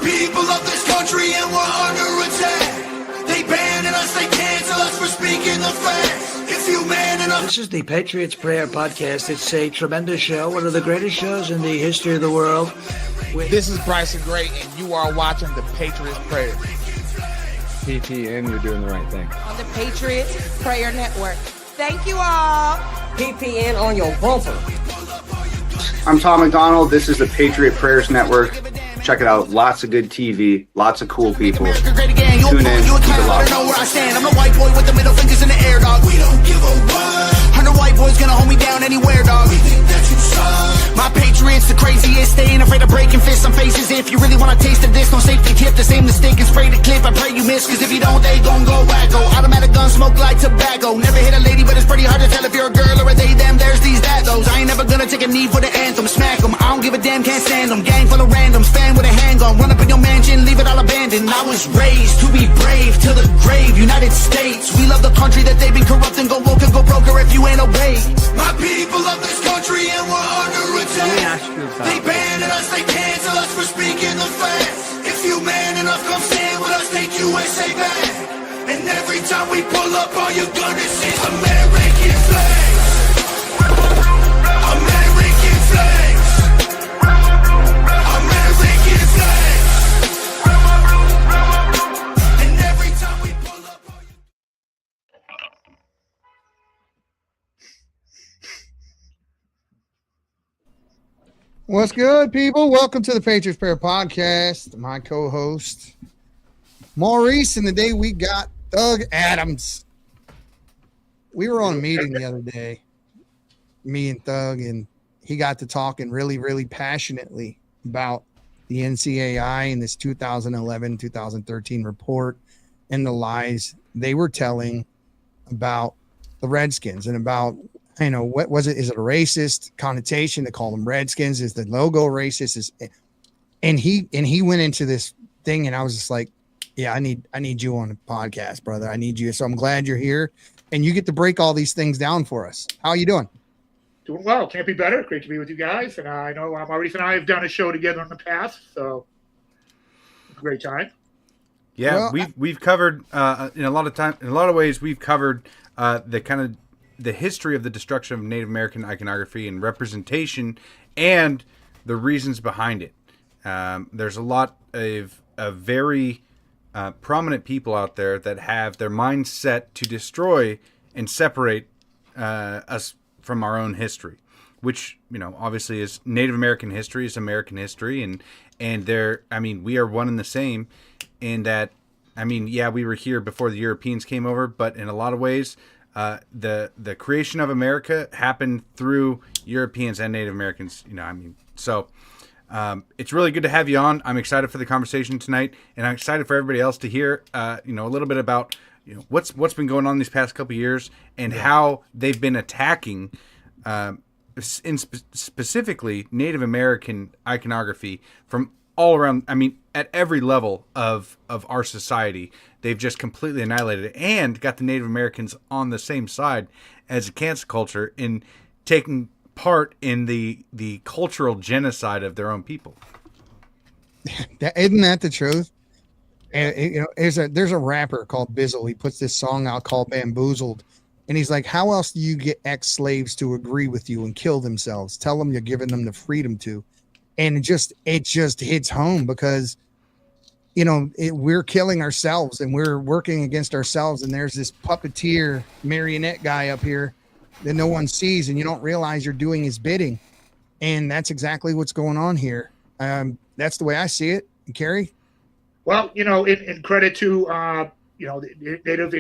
people of this country and we're under attack. They banning us, they cancel us for speaking the facts. If you man enough. This is the Patriots Prayer Podcast. It's a tremendous show, one of the greatest shows in the history of the world. This is Bryson Gray, and you are watching the Patriots Prayer. PPN, you're doing the right thing. On the Patriots Prayer Network. Thank you all. PPN on your bumper. I'm Tom McDonald. This is the Patriot Prayers Network. Check it out. Lots of good TV. Lots of cool people. Tune in. Keep it locked. I'm the white boy with the middle fingers in the air, dog. We don't give a what. 100 white boys gonna hold me down anywhere, dog. We think that you suck. My Patriots the craziest. They ain't afraid of breaking fists on faces. If you really wanna taste of this, no safety tip. The same mistake and spray the clip. I pray you miss, cause if you don't, they gon' go wacko. Automatic gun smoke like tobacco. Never hit a lady, but it's pretty hard to tell if you're a girl or a they, them. There's these, that, those. I ain't never gonna take a knee for the anthem. Smack them. I don't give a damn, can't stand them. Gang full of randoms. Fan with a handgun. Run up in your mansion, leave it all abandoned. I was raised to be brave to the grave. United States, we love the country that they've been corrupting. Go woke and go broker if you ain't obeyed. My people of this country and we're under attack. They banning us, they cancel us for speaking the facts. If you man enough, come stand with us, take USA back. And every time we pull up, all you're gonna see is American flags. American flags. American flags. And every time we pull up, all you... What's good, people? Welcome to the Patriots Prayer Podcast. My co-host, Maurice, and today we got Doug Adams. We were on a meeting the other day, me and Doug, and he got to talking really, really passionately about the NCAI and this 2011-2013 report and the lies they were telling about the Redskins and about, you know, what was it? Is it a racist connotation to call them Redskins? Is the logo racist? And he went into this thing, and I was just like, yeah, I need you on the podcast, brother. I need you. So I'm glad you're here, and you get to break all these things down for us. How are you doing? Doing well. Can't be better. Great to be with you guys. And I know Maurice and I have done a show together in the past, so it's a great time. Yeah, well, we've covered in a lot of ways. We've covered the history of the destruction of Native American iconography and representation, and the reasons behind it. There's a lot of very prominent people out there that have their minds set to destroy and separate us from our own history, which, you know, obviously is Native American history, is American history, and we are one and the same in that, we were here before the Europeans came over, but in a lot of ways, the creation of America happened through Europeans and Native Americans, so it's really good to have you on. I'm excited for the conversation tonight, and I'm excited for everybody else to hear, a little bit about, what's been going on these past couple of years and how they've been attacking, specifically Native American iconography from all around. At every level of our society, they've just completely annihilated it and got the Native Americans on the same side as a cancel culture in taking part in the cultural genocide of their own people. Isn't that the truth? And there's a rapper called Bizzle. He puts this song out called Bamboozled, and he's like, how else do you get ex-slaves to agree with you and kill themselves? Tell them you're giving them the freedom to. And it just hits home because, we're killing ourselves and we're working against ourselves. And there's this puppeteer marionette guy up here that no one sees, and you don't realize you're doing his bidding. And that's exactly what's going on here. That's the way I see it. Kerry? Well, in credit to, the Native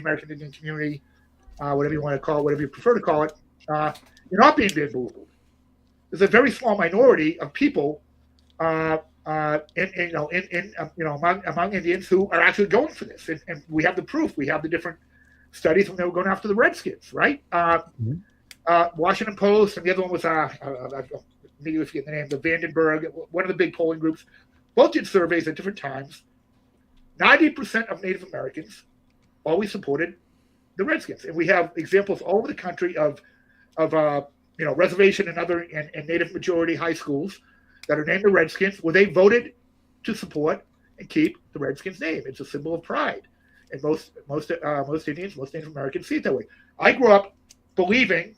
American Indian community, whatever you want to call it, whatever you prefer to call it, you're not being bamboozled. There's a very small minority of people, among Indians who are actually going for this, and we have the proof. We have the different studies when they were going after the Redskins, right? Washington Post, and the other one was maybe forget the name, the Vandenberg, one of the big polling groups. Both did surveys at different times. 90% of Native Americans always supported the Redskins, and we have examples all over the country of reservation and other and Native majority high schools that are named the Redskins, where they voted to support and keep the Redskins name. It's a symbol of pride. And most Indians, most Native Americans see it that way. I grew up believing,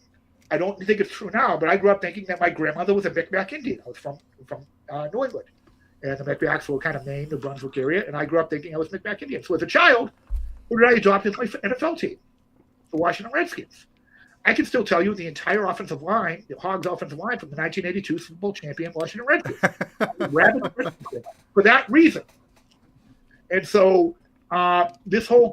I don't think it's true now, but I grew up thinking that my grandmother was a Micmac Indian. I was from New England. And the Micmacs were kind of Maine, New Brunswick area, and I grew up thinking I was Micmac Indian. So as a child, who did I adopt as my NFL team? The Washington Redskins. I can still tell you the entire offensive line, the Hogs offensive line from the 1982 Super Bowl champion Washington Redskins. For that reason. And so this whole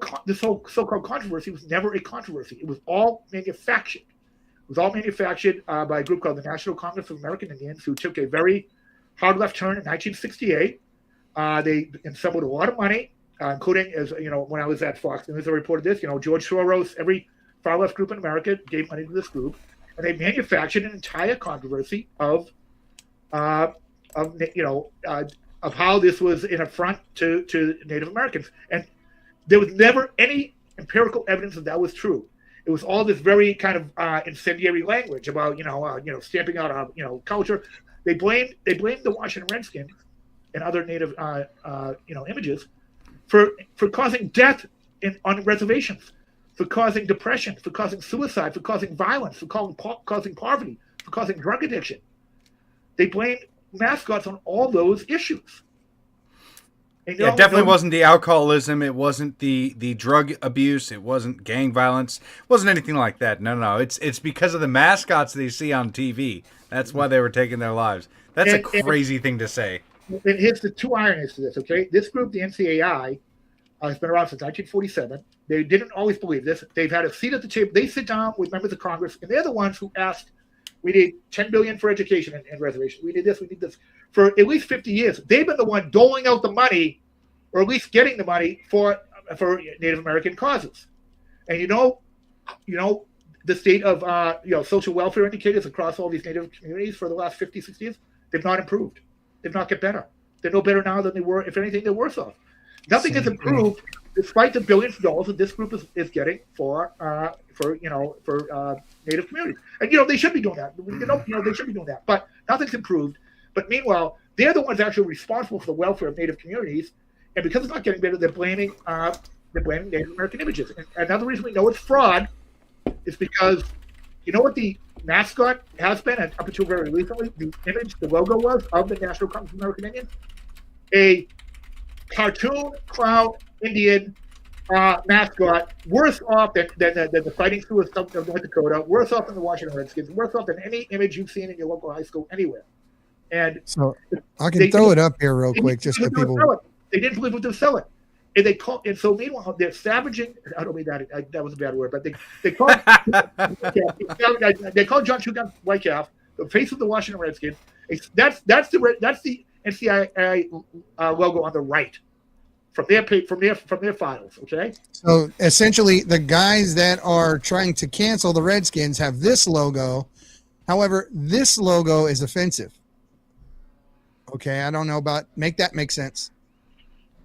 so-called controversy was never a controversy. It was all manufactured. It was all manufactured by a group called the National Congress of American Indians, who took a very hard left turn in 1968. They assembled a lot of money, including, as you know, when I was at Fox News, I reported this. You know, George Soros, every far left group in America gave money to this group, and they manufactured an entire controversy of how this was an affront to Native Americans, and there was never any empirical evidence that was true. It was all this very kind of incendiary language about stamping out our culture. They blamed the Washington Redskins and other Native images for causing death on reservations, for causing depression, for causing suicide, for causing violence, for causing poverty, for causing drug addiction. They blamed mascots on all those issues. And it definitely wasn't the alcoholism. It wasn't the drug abuse. It wasn't gang violence. It wasn't anything like that. No. It's because of the mascots they see on TV. That's why they were taking their lives. That's a crazy thing to say. And here's the two ironies to this, okay? This group, the NCAI, has been around since 1947. They didn't always believe this. They've had a seat at the table. They sit down with members of Congress, and they're the ones who asked, we need $10 billion for education and reservation. We need this, we need this. For at least 50 years, they've been the one doling out the money, or at least getting the money for Native American causes. And the state of social welfare indicators across all these Native communities for the last 50, 60 years, they've not improved. They've not get better. They're no better now than they were. If anything, they're worse off. Nothing has improved despite the billions of dollars that this group is getting for Native communities. And they should be doing that. They should be doing that. But nothing's improved. But meanwhile, they're the ones actually responsible for the welfare of Native communities. And because it's not getting better, they're blaming Native American images. And another reason we know it's fraud is because you know what the mascot has been, and up until very recently, the image, the logo was of the National Congress of American Indians, a cartoon clown Indian mascot, worse off than the Fighting Sioux of North Dakota, worse off than the Washington Redskins, worse off than any image you've seen in your local high school anywhere. And so I can throw it up here real quick, just for people. They didn't believe what they were selling. And so meanwhile they're savaging. I don't mean that. That was a bad word, but they called John Two Guns Whitecalf the face of the Washington Redskins. That's the NCAA logo on the right from their files. Okay. So essentially, the guys that are trying to cancel the Redskins have this logo. However, this logo is offensive. Okay, I don't know about make sense.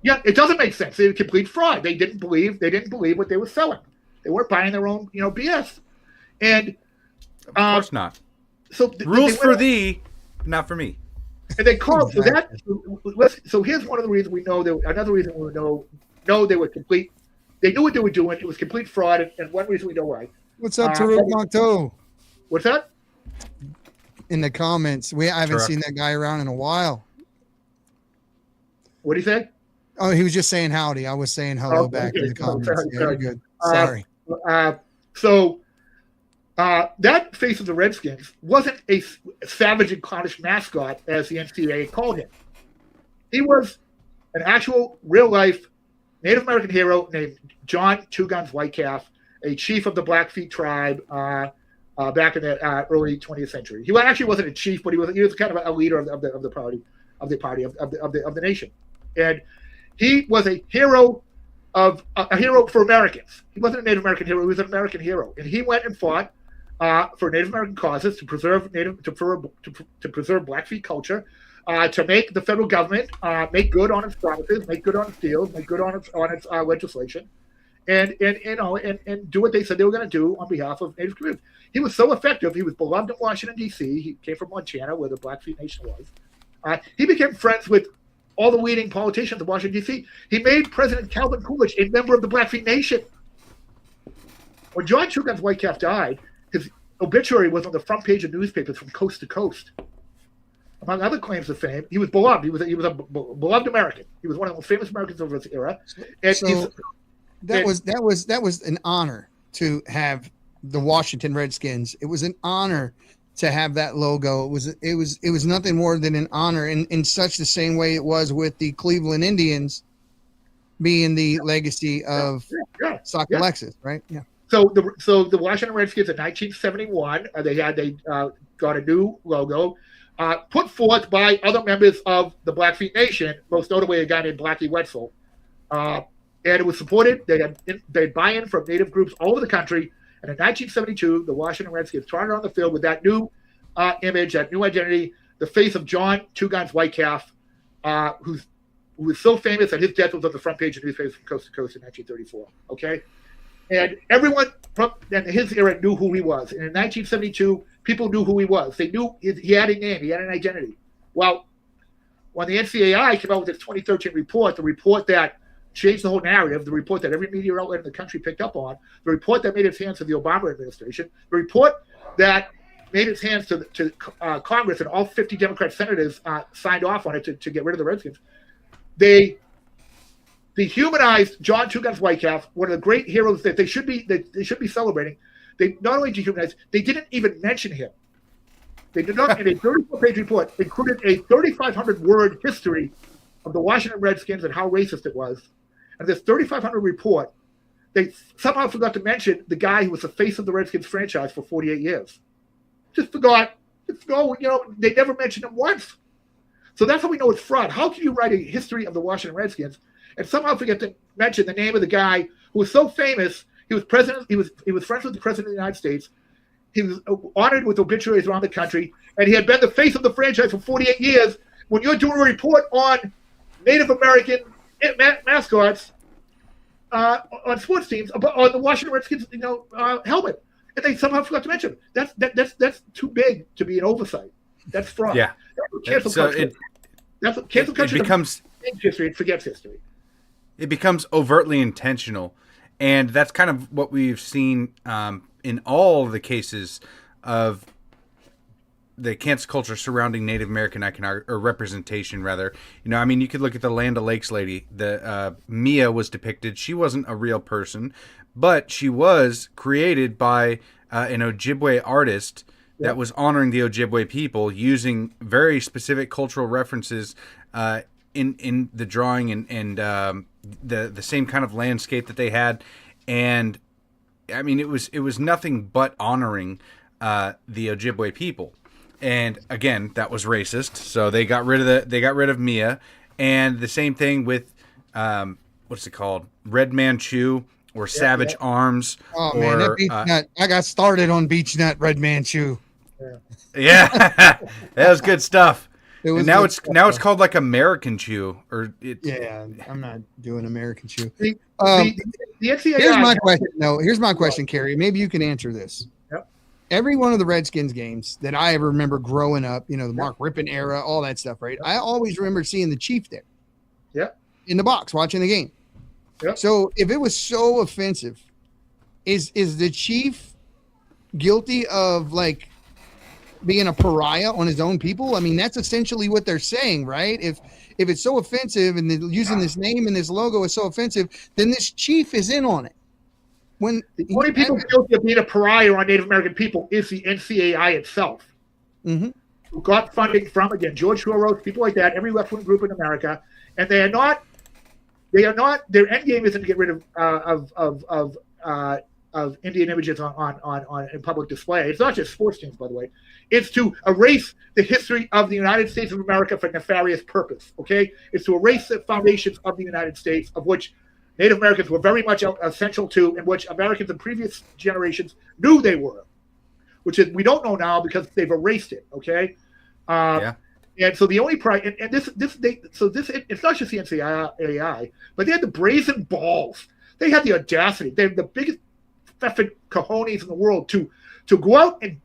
Yeah, it doesn't make sense. They're complete fraud. They didn't believe what they were selling. They weren't buying their own, BS. And of course not. So rules for thee, not for me. And they called so here's one of the reasons we know another reason we know they were complete. They knew what they were doing. It was complete fraud, and one reason we know why. What's up, Tarek Monto? What's that? In the comments, I haven't seen that guy around in a while. What did he say? Oh, he was just saying howdy. I was saying hello back in the comments. Very good. Sorry. So that face of the Redskins wasn't a savage and clownish mascot as the NCAA called him. He was an actual real-life Native American hero named John Two Guns Whitecalf, a chief of the Blackfeet tribe back in the early 20th century. He actually wasn't a chief, but he was kind of a leader of the nation, and he was a hero for Americans. He wasn't a Native American hero; he was an American hero, and he went and fought for Native American causes to preserve Blackfeet culture, to make the federal government make good on its promises, make good on its deals, make good on its legislation, and do what they said they were going to do on behalf of Native communities. He was so effective. He was beloved in Washington, D.C. He came from Montana, where the Blackfeet Nation was. He became friends with all the leading politicians of Washington, D.C. He made President Calvin Coolidge a member of the Blackfeet Nation. When John Two Guns Whitecalf died, his obituary was on the front page of newspapers from coast to coast. Among other claims of fame, he was beloved. He was a beloved American. He was one of the most famous Americans of his era. And so that was an honor to have the Washington Redskins. It was an honor to have that logo. It was nothing more than an honor, in such the same way it was with the Cleveland Indians being the legacy of Sock Alexis, right? Yeah. So the Washington Redskins in 1971, they got a new logo, put forth by other members of the Blackfeet Nation, most notably a guy named Blackie Wetzel, and it was supported. They had buy-in from Native groups all over the country. And in 1972, the Washington Redskins turned on the field with that new image, that new identity, the face of John Two Guns Whitecalf, who was so famous that his death was on the front page of newspapers from coast to coast in 1934. Okay, and everyone from his era knew who he was. And in 1972, people knew who he was. They knew he had a name, he had an identity. Well, when the NCAI came out with its 2013 report, the report that changed the whole narrative, the report that every media outlet in the country picked up on, the report that made its hands to the Obama administration, the report that made its hands to Congress, and all 50 Democrat senators signed off on it to get rid of the Redskins. They dehumanized John Two Guns Whitecalf, one of the great heroes that they should be celebrating. They not only dehumanized, they didn't even mention him. They did not, in a 34-page report, included a 3,500-word history of the Washington Redskins and how racist it was. And this 3,500 report, they somehow forgot to mention the guy who was the face of the Redskins franchise for 48 years. Just forgot. They never mentioned him once. So that's how we know it's fraud. How can you write a history of the Washington Redskins and somehow forget to mention the name of the guy who was so famous? He was president. He was friends with the president of the United States. He was honored with obituaries around the country, and he had been the face of the franchise for 48 years. When you're doing a report on Native American mascots on sports teams, on the Washington Redskins, helmet, and they somehow forgot to mention it. That's too big to be an oversight. That's fraud. Yeah. Cancel culture. That's what cancel culture becomes history. It forgets history. It becomes overtly intentional, and that's kind of what we've seen in all the cases of the cancel culture surrounding Native American iconography, or representation, rather. You could look at the Land O'Lakes lady. The Mia was depicted. She wasn't a real person, but she was created by an Ojibwe artist that was honoring the Ojibwe people, using very specific cultural references in the drawing, and the same kind of landscape that they had. And it was nothing but honoring the Ojibwe people. And again, that was racist. So they got rid of Mia. And the same thing with what's it called? Red Manchu or Savage Arms. Oh man, that Beach Nut. I got started on Beach Nut Red Manchu. Yeah. That was good stuff. Now it's called like American Chew, or I'm not doing American Chew. The NCAA. Here's my question. No, here's my question, Kerry. Maybe you can answer this. Yep. Every one of the Redskins games that I ever remember growing up, the Mark Rippon era, all that stuff, right? I always remember seeing the Chief there. Yep. In the box watching the game. Yep. So if it was so offensive, is the Chief guilty of being a pariah on his own people? That's essentially what they're saying, right? If it's so offensive and using this name and this logo is so offensive, then this Chief is in on it. When the only people guilty of being a pariah on Native American people is the NCAI itself, who got funding from, again, George Soros, people like that, every left-wing group in America, and they are not. Their end game isn't to get rid of Indian images on in public display. It's not just sports teams, by the way. It's to erase the history of the United States of America for nefarious purpose. Okay, it's to erase the foundations of the United States, of which Native Americans were very much essential to, and which Americans in previous generations knew they were, which is we don't know now because they've erased it. Okay, and so the only pride, and this it's not just the NCAI, but they had the brazen balls. They had the audacity. They have the biggest effing cojones in the world to go out and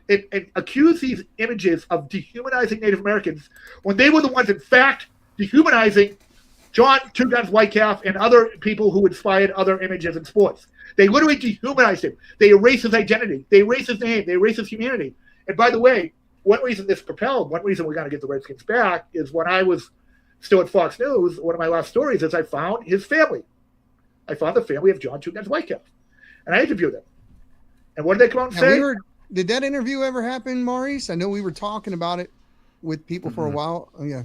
accuse these images of dehumanizing Native Americans when they were the ones, in fact, dehumanizing John Two Guns Whitecalf and other people who inspired other images in sports. They literally dehumanized him. They erased his identity. They erased his name. They erased his humanity. And by the way, one reason this propelled, one reason we're going to get the Redskins back is when I was still at Fox News, one of my last stories is I found his family. I found the family of John Two Guns Whitecalf. And I interviewed them. And what did they come out and say? Did that interview ever happen, Maurice? I know we were talking about it with people for a while. Oh, yeah.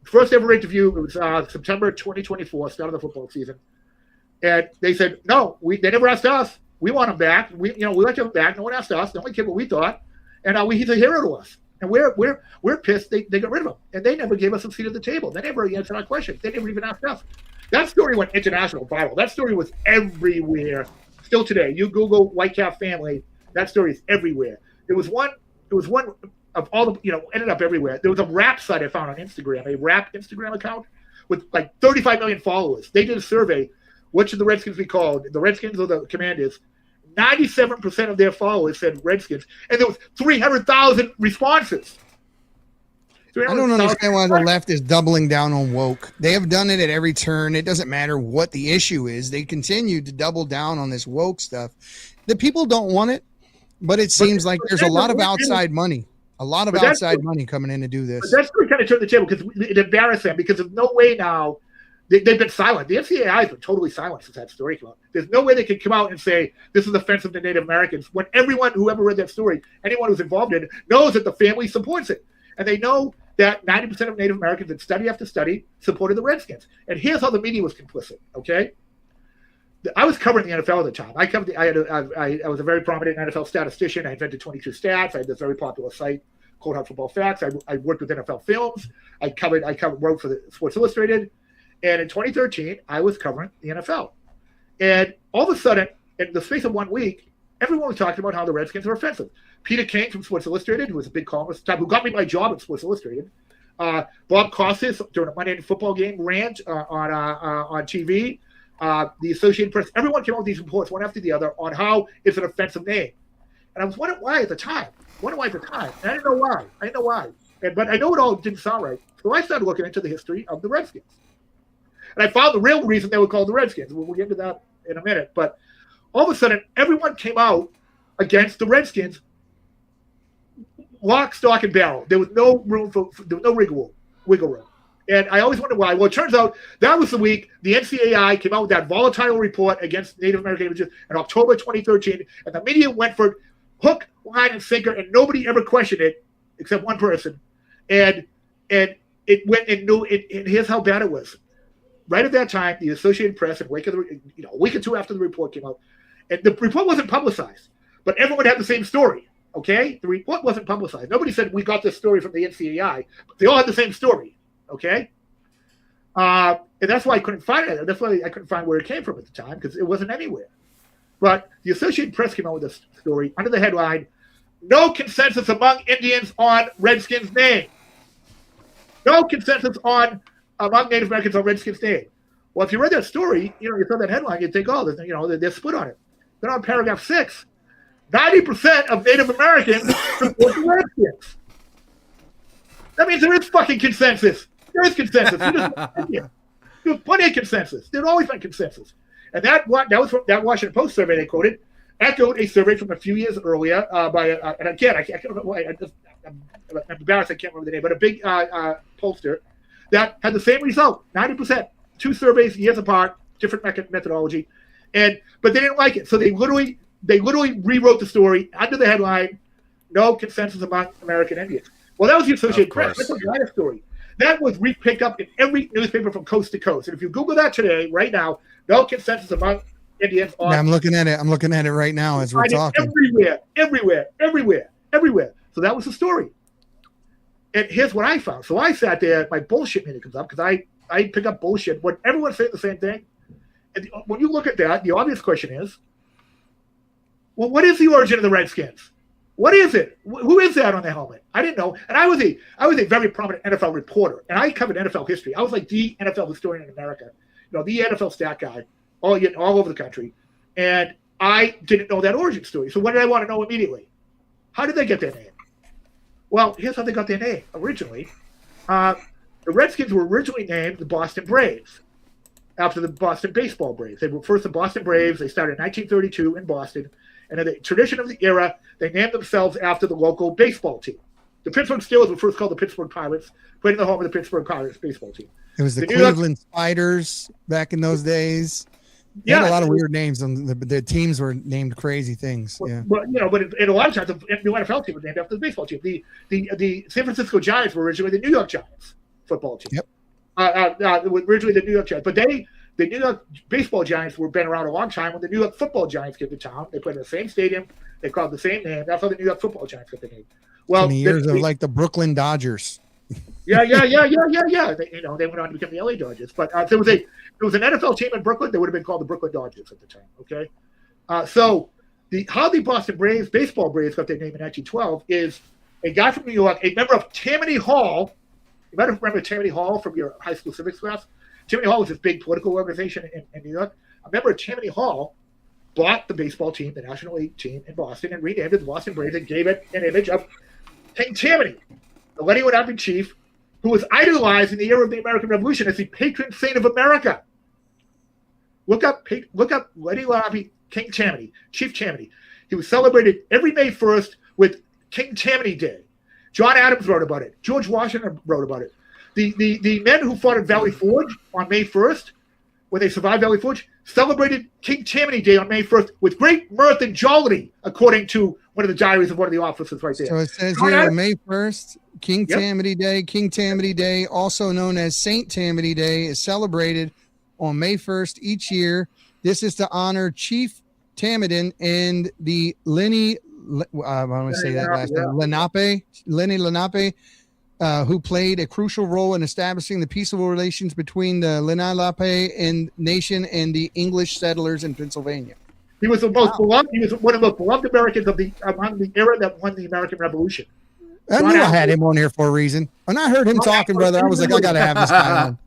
First ever interview, it was September 2024, start of the football season. And they said, no, they never asked us. We want him back. We want him back. No one asked us. No one cared what we thought. And he's a hero to us. And we're pissed they got rid of him. And they never gave us a seat at the table. They never answered our questions. They never even asked us. That story went international viral. That story was everywhere. Still today, you Google Whitecalf family, that story is everywhere. There was one of all the, ended up everywhere. There was a rap site I found on Instagram, a rap Instagram account with like 35 million followers. They did a survey. What should the Redskins be called? The Redskins or the Commanders? 97% of their followers said Redskins. And there was 300,000 responses. I don't understand why the left is doubling down on woke. They have done it at every turn. It doesn't matter what the issue is. They continue to double down on this woke stuff. The people don't want it, but it seems like there's a lot of outside money. A lot of outside money coming in to do this. But that's where we kind of turned the table because it embarrassed them because there's no way now. They've been silent. The NCAA has been totally silent since that story came out. There's no way they can come out and say this is offensive to Native Americans when everyone who ever read that story, anyone who's involved in it, knows that the family supports it. And they know that 90% of Native Americans in study after study supported the Redskins. And here's how the media was complicit, okay? I was covering the NFL at the time. I was a very prominent NFL statistician. I invented 22 Stats. I had this very popular site, Cold Hard Football Facts. I worked with NFL Films. I wrote for the Sports Illustrated. And in 2013, I was covering the NFL. And all of a sudden, in the space of 1 week, everyone was talking about how the Redskins are offensive. Peter King from Sports Illustrated, who was a big columnist at the time, who got me my job at Sports Illustrated. Bob Costas, during a Monday Night Football game, rant on TV. The Associated Press, everyone came out with these reports one after the other on how it's an offensive name. And I was wondering why at the time. And I didn't know why. But I know it all didn't sound right. So I started looking into the history of the Redskins. And I found the real reason they were called the Redskins. We'll get into that in a minute. But all of a sudden, everyone came out against the Redskins, lock, stock, and barrel. There was no room there was no wiggle room. And I always wondered why. Well, it turns out that was the week the NCAI came out with that volatile report against Native American images in October 2013, and the media went for hook, line, and sinker, and nobody ever questioned it except one person. And it went and knew it. And here's how bad it was. Right at that time, the Associated Press, a week or two after the report came out, and the report wasn't publicized, but everyone had the same story. Okay, the report wasn't publicized. Nobody said we got this story from the NCAI, but they all had the same story. Okay, and that's why I couldn't find it. That's why I couldn't find where it came from at the time because it wasn't anywhere. But the Associated Press came out with this story under the headline, "No consensus among Indians on Redskins' name." No consensus among Native Americans on Redskins' name. Well, if you read that story, you saw that headline, you'd think, oh, they're split on it. Then on paragraph 6, 90% of Native Americans support the Redskins. That means there is fucking consensus. There is consensus. There's plenty of consensus. There's always been consensus. And that was from that Washington Post survey they quoted, echoed a survey from a few years earlier by, and again, I can't remember, I'm embarrassed I can't remember the name, but a big pollster that had the same result, 90%, 2 surveys years apart, different methodology, but they didn't like it, so they literally rewrote the story under the headline, "No consensus among American Indians." Well, that was the Associated Press. That's a China story. That was picked up in every newspaper from coast to coast. And if you Google that today, right now, "No consensus among Indians." I'm looking at it. I'm looking at it right now as we're talking. Everywhere. So that was the story. And here's what I found. So I sat there, my bullshit meter comes up because I pick up bullshit when everyone's saying the same thing. And when you look at that, the obvious question is, well, what is the origin of the Redskins? What is it? Who is that on the helmet? I didn't know. And I was a very prominent NFL reporter, and I covered NFL history. I was like the NFL historian in America, the NFL stat guy, all over the country. And I didn't know that origin story. So what did I want to know immediately? How did they get their name? Well, here's how they got their name originally. The Redskins were originally named the Boston Braves after the Boston baseball Braves. They were first the Boston Braves. They started in 1932 in Boston. And in the tradition of the era, they named themselves after the local baseball team. The Pittsburgh Steelers were first called the Pittsburgh Pirates, playing the home of the Pittsburgh Pirates baseball team. It was the Cleveland Spiders back in those days. They had a lot of weird names, and the teams were named crazy things. Yeah, but in a lot of times, the new NFL team was named after the baseball team. The San Francisco Giants were originally the New York Giants football team. Yep. Originally the New York Giants, but the New York baseball Giants were been around a long time. When the New York football Giants came to town, they played in the same stadium. They called the same name. That's how the New York football Giants got the name. Well, in the years of like the Brooklyn Dodgers. Yeah. They went on to become the LA Dodgers. But if there was an NFL team in Brooklyn, they would have been called the Brooklyn Dodgers at the time. Okay, so how the Boston Braves, baseball Braves, got their name in 1912 is a guy from New York, a member of Tammany Hall. You might have remembered Tammany Hall from your high school civics class. Tammany Hall was this big political organization in New York. A member of Tammany Hall bought the baseball team, the National League team in Boston, and renamed it the Boston Braves and gave it an image of King Tammany, the Lenny Lenape chief, who was idolized in the era of the American Revolution as the patron saint of America. Look up Lenny Lenape, King Tammany, Chief Tammany. He was celebrated every May 1st with King Tammany Day. John Adams wrote about it. George Washington wrote about it. The men who fought at Valley Forge on May 1st, when they survived Valley Forge, celebrated King Tammany Day on May 1st with great mirth and jollity, according to one of the diaries of one of the officers right there. So it says here, May 1st, King Tammany Day. King Tammany Day, also known as Saint Tammany Day, is celebrated on May 1st each year. This is to honor Chief Tamadin and the Lenny, I want to say that last name, Lenny Lenape, who played a crucial role in establishing the peaceable relations between the Lenape and nation and the English settlers in Pennsylvania. He was the most beloved. He was one of the most beloved Americans among the era that won the American Revolution. I knew I had him on here for a reason. When I heard him talking, brother, I was like, I got to have this guy on.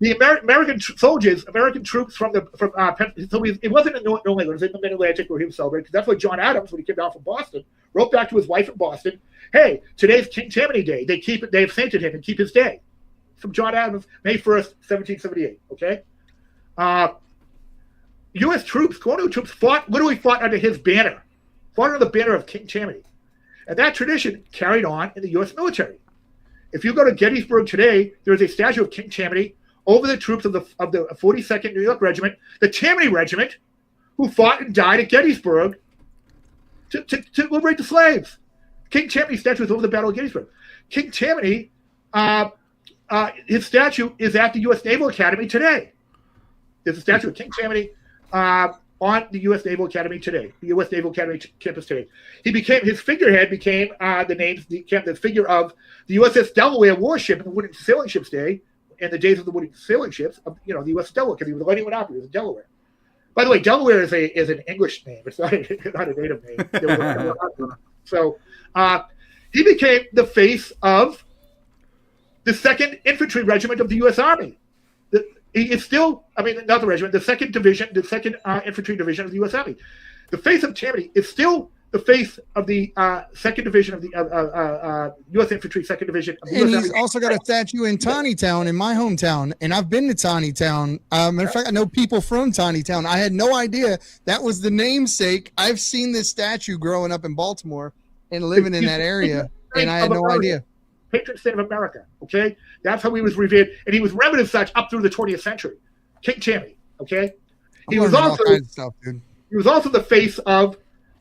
The American soldiers, American troops so it wasn't in New England, it was in the Mid-Atlantic where he was celebrated, because that's what John Adams, when he came down from Boston, wrote back to his wife in Boston, hey, today's King Tammany Day. They've sainted him and keep his day. From John Adams, May 1st, 1778, okay? U.S. troops, colonial troops, literally fought under his banner, fought under the banner of King Tammany. And that tradition carried on in the U.S. military. If you go to Gettysburg today, there's a statue of King Tammany over the troops of the 42nd New York Regiment, the Tammany Regiment, who fought and died at Gettysburg to liberate the slaves. King Tammany's statue is over the Battle of Gettysburg. King Tammany, his statue is at the U.S. Naval Academy today. There's a statue of King Tammany on the U.S. Naval Academy today, the U.S. Naval Academy campus today. His figurehead became the figure of the USS Delaware warship in the Wooden Sailing Ships Day, in the days of the wooden sailing ships, the U.S. Delaware, because he was Lenny Lenape, he was in Delaware. By the way, Delaware is an English name. It's not a native name. So he became the face of the 2nd Infantry Regiment of the U.S. Army. He is still, not the regiment, the 2nd Division, the 2nd Infantry Division of the U.S. Army. The face of Tammany is still the face of the 2nd Division of the U.S. Infantry, 2nd Division of the U.S. Army. And he's also got a statue in Taneytown, in my hometown, and I've been to Taneytown. Matter of fact, I know people from Taneytown. I had no idea that was the namesake. I've seen this statue growing up in Baltimore and living in that area, and I had no idea. Patron saint of America, okay? That's how he was revered, and he was remembered as such up through the 20th century. King Tammany, okay? He was also the face of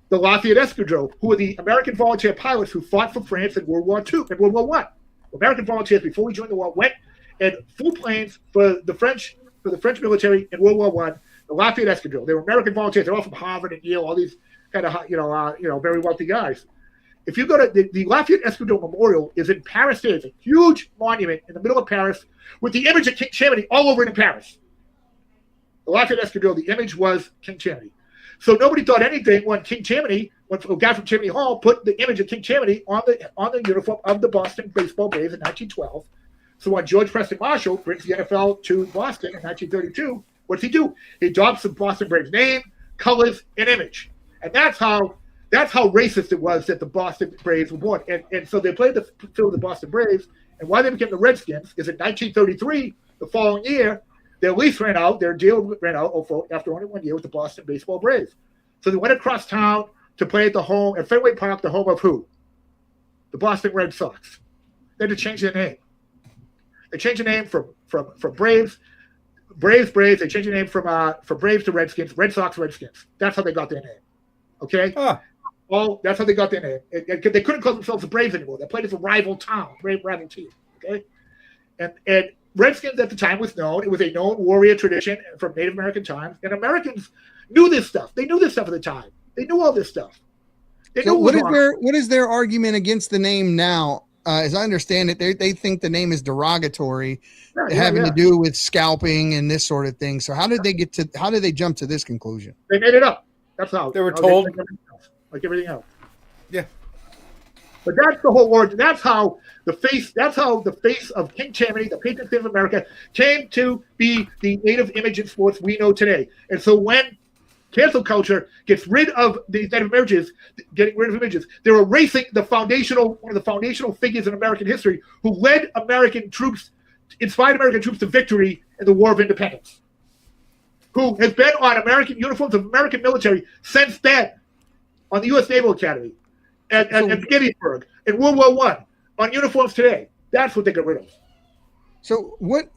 the Lafayette Escadrille, who were the American volunteer pilots who fought for France in World War II and World War I. American volunteers, before we joined the war, went and flew planes for the French military in World War I. The Lafayette Escadrille. They were American volunteers. They're all from Harvard and Yale. All these kind of very wealthy guys. If you go to the Lafayette Escadrille Memorial, is in Paris. It's a huge monument in the middle of Paris with the image of King Tammany all over it in Paris. The Lafayette Escadrille, the image was King Tammany. So nobody thought anything when a guy from Tammany Hall put the image of King Tammany on the uniform of the Boston baseball Braves in 1912. So when George Preston Marshall brings the NFL to Boston in 1932, what does he do? He adopts the Boston Braves name, colors, and image. And that's how racist it was that the Boston Braves were born. And so they played the field of the Boston Braves And why they became the Redskins is in 1933, the following year, their lease ran out, their deal ran out after only 1 year with the Boston Baseball Braves. So they went across town to play at Fenway Park, the home of who? The Boston Red Sox. They had to change their name. They changed the name from Braves. Braves. They changed the name from Braves to Redskins. Red Sox, Redskins. That's how they got their name. Okay? Well, that's how they got their name. They couldn't call themselves the Braves anymore. They played as a rival town, rival team. Okay? And Redskins at the time was known. It was a known warrior tradition from Native American times. And Americans knew this stuff. They knew this stuff at the time. They knew all this stuff. So what is their argument against the name now? As I understand it, they think the name is derogatory, having to do with scalping and this sort of thing. So how did they jump to this conclusion? They made it up. That's how they were told. Like everything else. Yeah. But that's the whole origin. That's how the face of King Tammany, the patron saint of America, came to be the native image in sports we know today. And so when cancel culture gets rid of these native images, they're erasing one of the foundational figures in American history who led American troops, inspired American troops to victory in the War of Independence, who has been on American uniforms of American military since then, on the U.S. Naval Academy, at Gettysburg, in World War I, on uniforms today. That's what they got rid of. So what,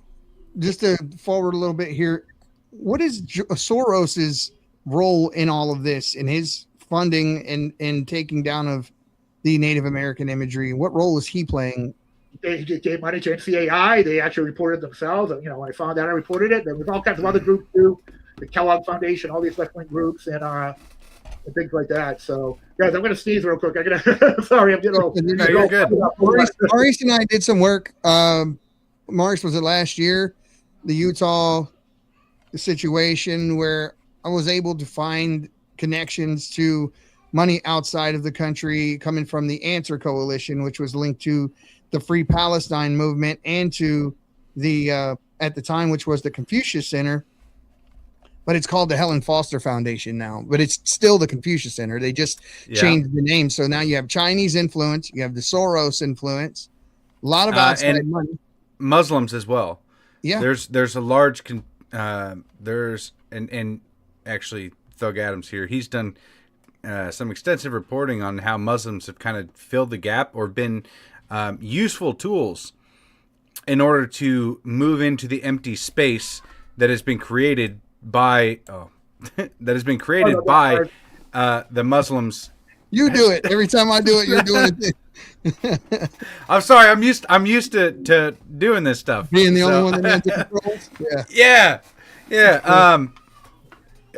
just to forward a little bit here, what is Soros's role in all of this, in his funding and taking down of the Native American imagery? What role is he playing? They gave money to NCAI. They actually reported themselves. When I found out, I reported it. There was all kinds of other groups too, the Kellogg Foundation, all these left-wing groups, and things like that. So, guys, I'm going to sneeze real quick. Sorry, I'm getting old. No, you're good. Maurice and I did some work. Maurice, was it last year? The Utah situation where I was able to find connections to money outside of the country coming from the Answer Coalition, which was linked to the Free Palestine movement and to the, at the time, which was the Confucius Center, but it's called the Helen Foster Foundation now, but it's still the Confucius Center. They just changed the name. So now you have Chinese influence, you have the Soros influence, a lot of outside money. Muslims as well. Yeah. There's a large, and actually Thug Adams here, he's done some extensive reporting on how Muslims have kind of filled the gap or been useful tools in order to move into the empty space that has been created by the Muslims. You do it every time I do it. You're doing it. I'm sorry. I'm used to doing this stuff. Being the only one that controls. Yeah.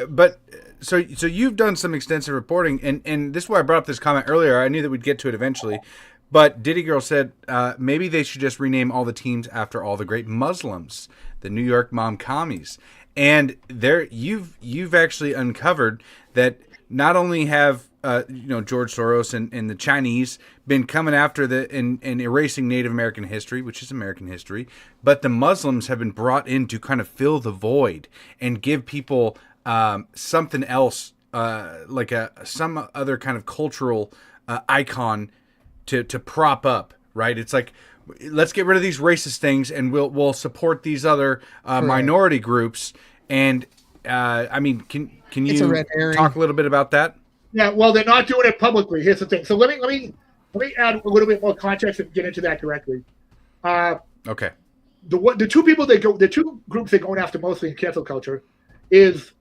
But so you've done some extensive reporting, and this is why I brought up this comment earlier. I knew that we'd get to it eventually, but Diddy Girl said maybe they should just rename all the teams after all the great Muslims, the New York Mom commies. And there, you've actually uncovered that not only have George Soros and the Chinese been coming after and erasing Native American history, which is American history, but the Muslims have been brought in to kind of fill the void and give people something else, like some other kind of cultural icon to prop up. Right? It's like, let's get rid of these racist things, and we'll support these other minority groups. And I mean, can you talk a little bit about that? Yeah, well, they're not doing it publicly. Here's the thing. So let me add a little bit more context and get into that directly. Okay. The two groups they're going after mostly in cancel culture is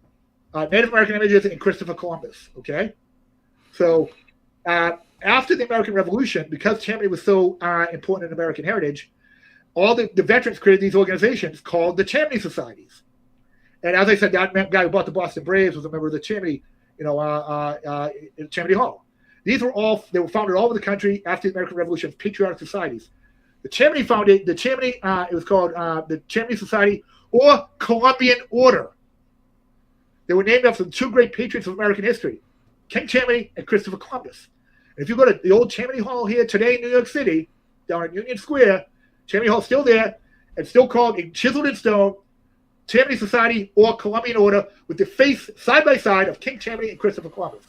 Native American images and Christopher Columbus. Okay, so after the American Revolution, because Tammany was so important in American heritage, all the veterans created these organizations called the Tammany Societies. And as I said, that guy who bought the Boston Braves was a member of the Tammany, Tammany Hall. They were founded all over the country after the American Revolution as patriotic societies. The Tammany it was called the Tammany Society or Columbian Order. They were named after the two great patriots of American history, King Tammany and Christopher Columbus. And if you go to the old Tammany Hall here today in New York City, down in Union Square, Tammany Hall still there and still called, chiseled in stone, Tammany Society or Columbian Order, with the face side by side of King Tammany and Christopher Columbus,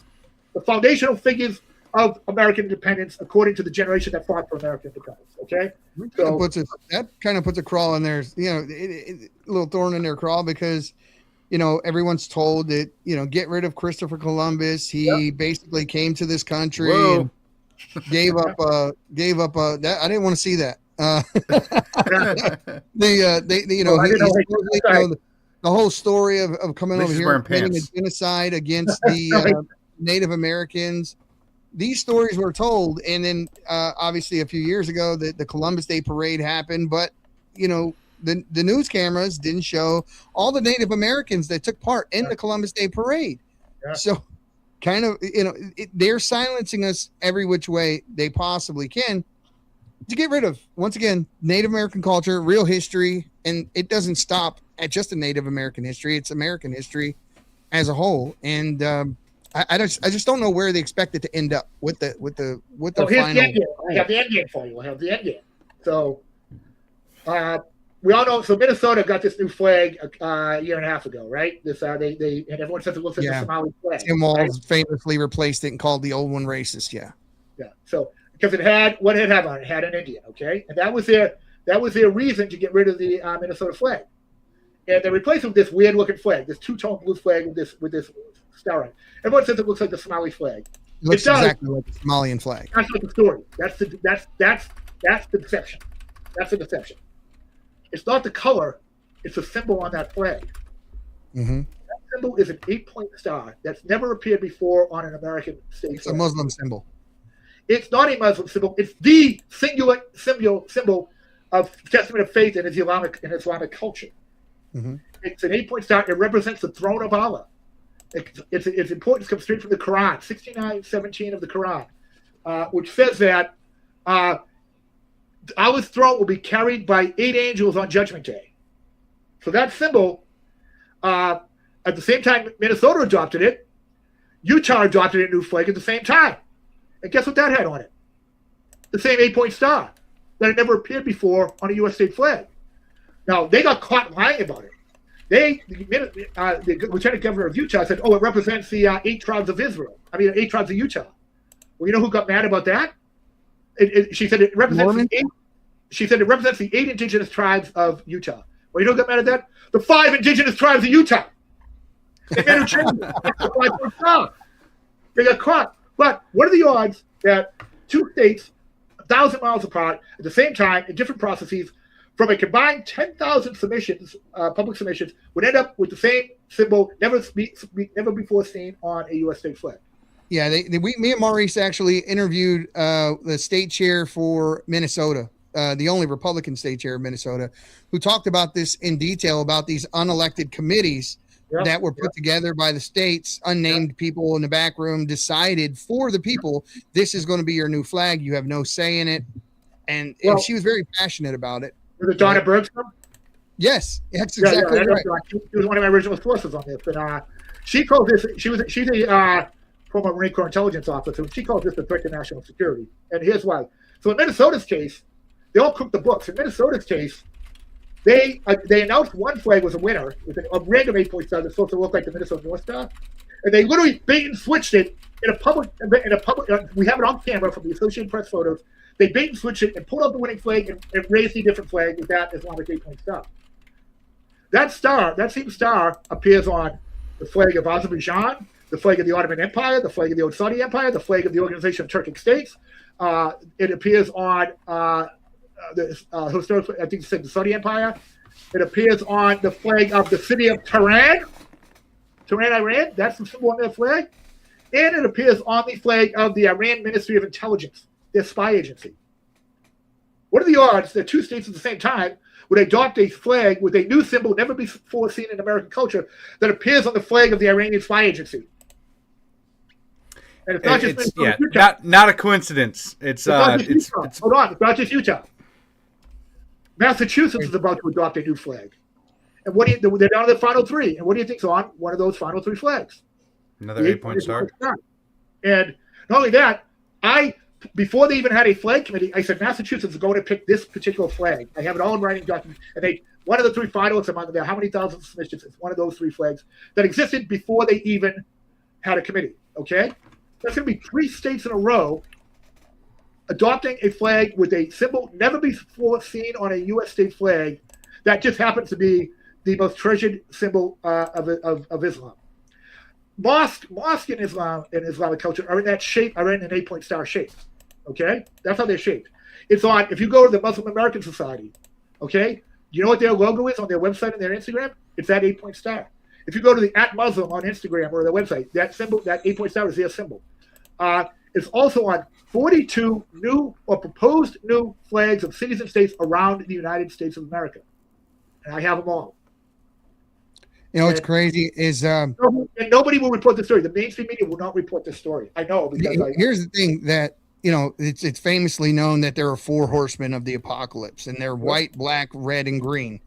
the foundational figures of American independence according to the generation that fought for American independence. Okay, so that kind of puts a crawl in there, a little thorn in their crawl, because everyone's told that get rid of Christopher Columbus. He basically came to this country and gave up that. I didn't want to see that. The whole story of coming over here and committing a genocide against the Native Americans. These stories were told, and then obviously a few years ago the Columbus Day Parade happened, but the news cameras didn't show all the Native Americans that took part in the Columbus Day Parade. Yeah. So kind of, they're silencing us every which way they possibly can to get rid of, once again, Native American culture, real history. And it doesn't stop at just a Native American history. It's American history as a whole. And I just don't know where they expect it to end up with the final. I have the end game for you. I have the end game. So we all know. So Minnesota got this new flag a year and a half ago, right? This and everyone says it looks like the Somali flag. Tim Walz famously replaced it and called the old one racist. Yeah. Yeah. So because it had what it had on it, had an Indian, okay, and that was their reason to get rid of the Minnesota flag, and they replaced it with this weird looking flag, this two-tone blue flag with this star on it. Everyone says it looks like the Somali flag. It looks exactly like the Somalian flag. That's not the story. That's the deception. That's the deception. It's not the color; it's a symbol on that flag. Mm-hmm. That symbol is an 8-point star that's never appeared before on an American state. It's a Muslim symbol. It's not a Muslim symbol. It's the singular symbol of testament of faith in Islamic culture. Mm-hmm. It's an 8-point star. It represents the throne of Allah. Its importance comes straight from the Quran, 69:17 of the Quran, which says that Allah's throne will be carried by 8 angels on Judgment Day. So that symbol, at the same time Minnesota adopted it, Utah adopted a new flag at the same time. And guess what that had on it? The same 8-point star that had never appeared before on a U.S. state flag. Now, they got caught lying about it. The lieutenant governor of Utah said, it represents the 8 tribes of Israel. 8 tribes of Utah. Well, you know who got mad about that? She said it represents the 8 indigenous tribes of Utah. Well, you know who got mad at that? The 5 indigenous tribes of Utah. They made her change it. They got caught. But what are the odds that 2 states, 1,000 miles apart, at the same time, in different processes, from a combined 10,000 submissions, public submissions, would end up with the same symbol never before seen on a U.S. state flag? Yeah, me and Maurice actually interviewed the state chair for Minnesota, the only Republican state chair of Minnesota, who talked about this in detail, about these unelected committees that were put together by the states, unnamed people in the back room, decided for the people, this is going to be your new flag. You have no say in it. And she was very passionate about it. Was it Donna Bergstrom? Yes, that's exactly right. She was one of my original sources on this. But she called this, she's a former Marine Corps intelligence officer. She calls this a threat to national security. And here's why. So in Minnesota's case, they all cooked the books. In Minnesota's case, they announced one flag was a winner with a random 8-point star that's supposed to look like the Minnesota North Star, and they literally bait and switched it in a public. We have it on camera from the Associated Press photos. They bait and switched it and pulled out the winning flag and raised a different flag with that Islamic 8-point star. That same star appears on the flag of Azerbaijan, the flag of the Ottoman Empire, the flag of the old Saudi Empire, the flag of the Organization of Turkic States. It appears on the historical, I think, the Saudi Empire. It appears on the flag of the city of Tehran, Iran. That's the symbol on their flag. And it appears on the flag of the Iran Ministry of Intelligence, their spy agency. What are the odds that 2 states at the same time would adopt a flag with a new symbol never before seen in American culture that appears on the flag of the Iranian spy agency? And it's not a coincidence. It's hold on, it's not just Utah. Massachusetts is about to adopt a new flag. And they're down to the final 3. And what do you think's on one of those final 3 flags? Another 8-point star. And not only that, before they even had a flag committee, I said Massachusetts is going to pick this particular flag. I have it all in writing document. And one of the 3 finalists among how many thousand submissions is one of those 3 flags that existed before they even had a committee. Okay? That's going to be 3 states in a row adopting a flag with a symbol never before seen on a U.S. state flag that just happens to be the most treasured symbol of Islam. Mosque in Islam and Islamic culture are in that shape, are in an 8-point star shape. Okay? That's how they're shaped. It's on, if you go to the Muslim American Society, okay, you know what their logo is on their website and their Instagram? It's that 8-point star. If you go to the @Muslim on Instagram or their website, that symbol, that 8-point star is their symbol. It's also on 42 new or proposed new flags of cities and states around the United States of America. And I have them all. You know what's crazy is and nobody will report the story. The mainstream media will not report the story. I know because here's the thing that it's famously known that there are 4 horsemen of the apocalypse, and they're white, black, red, and green.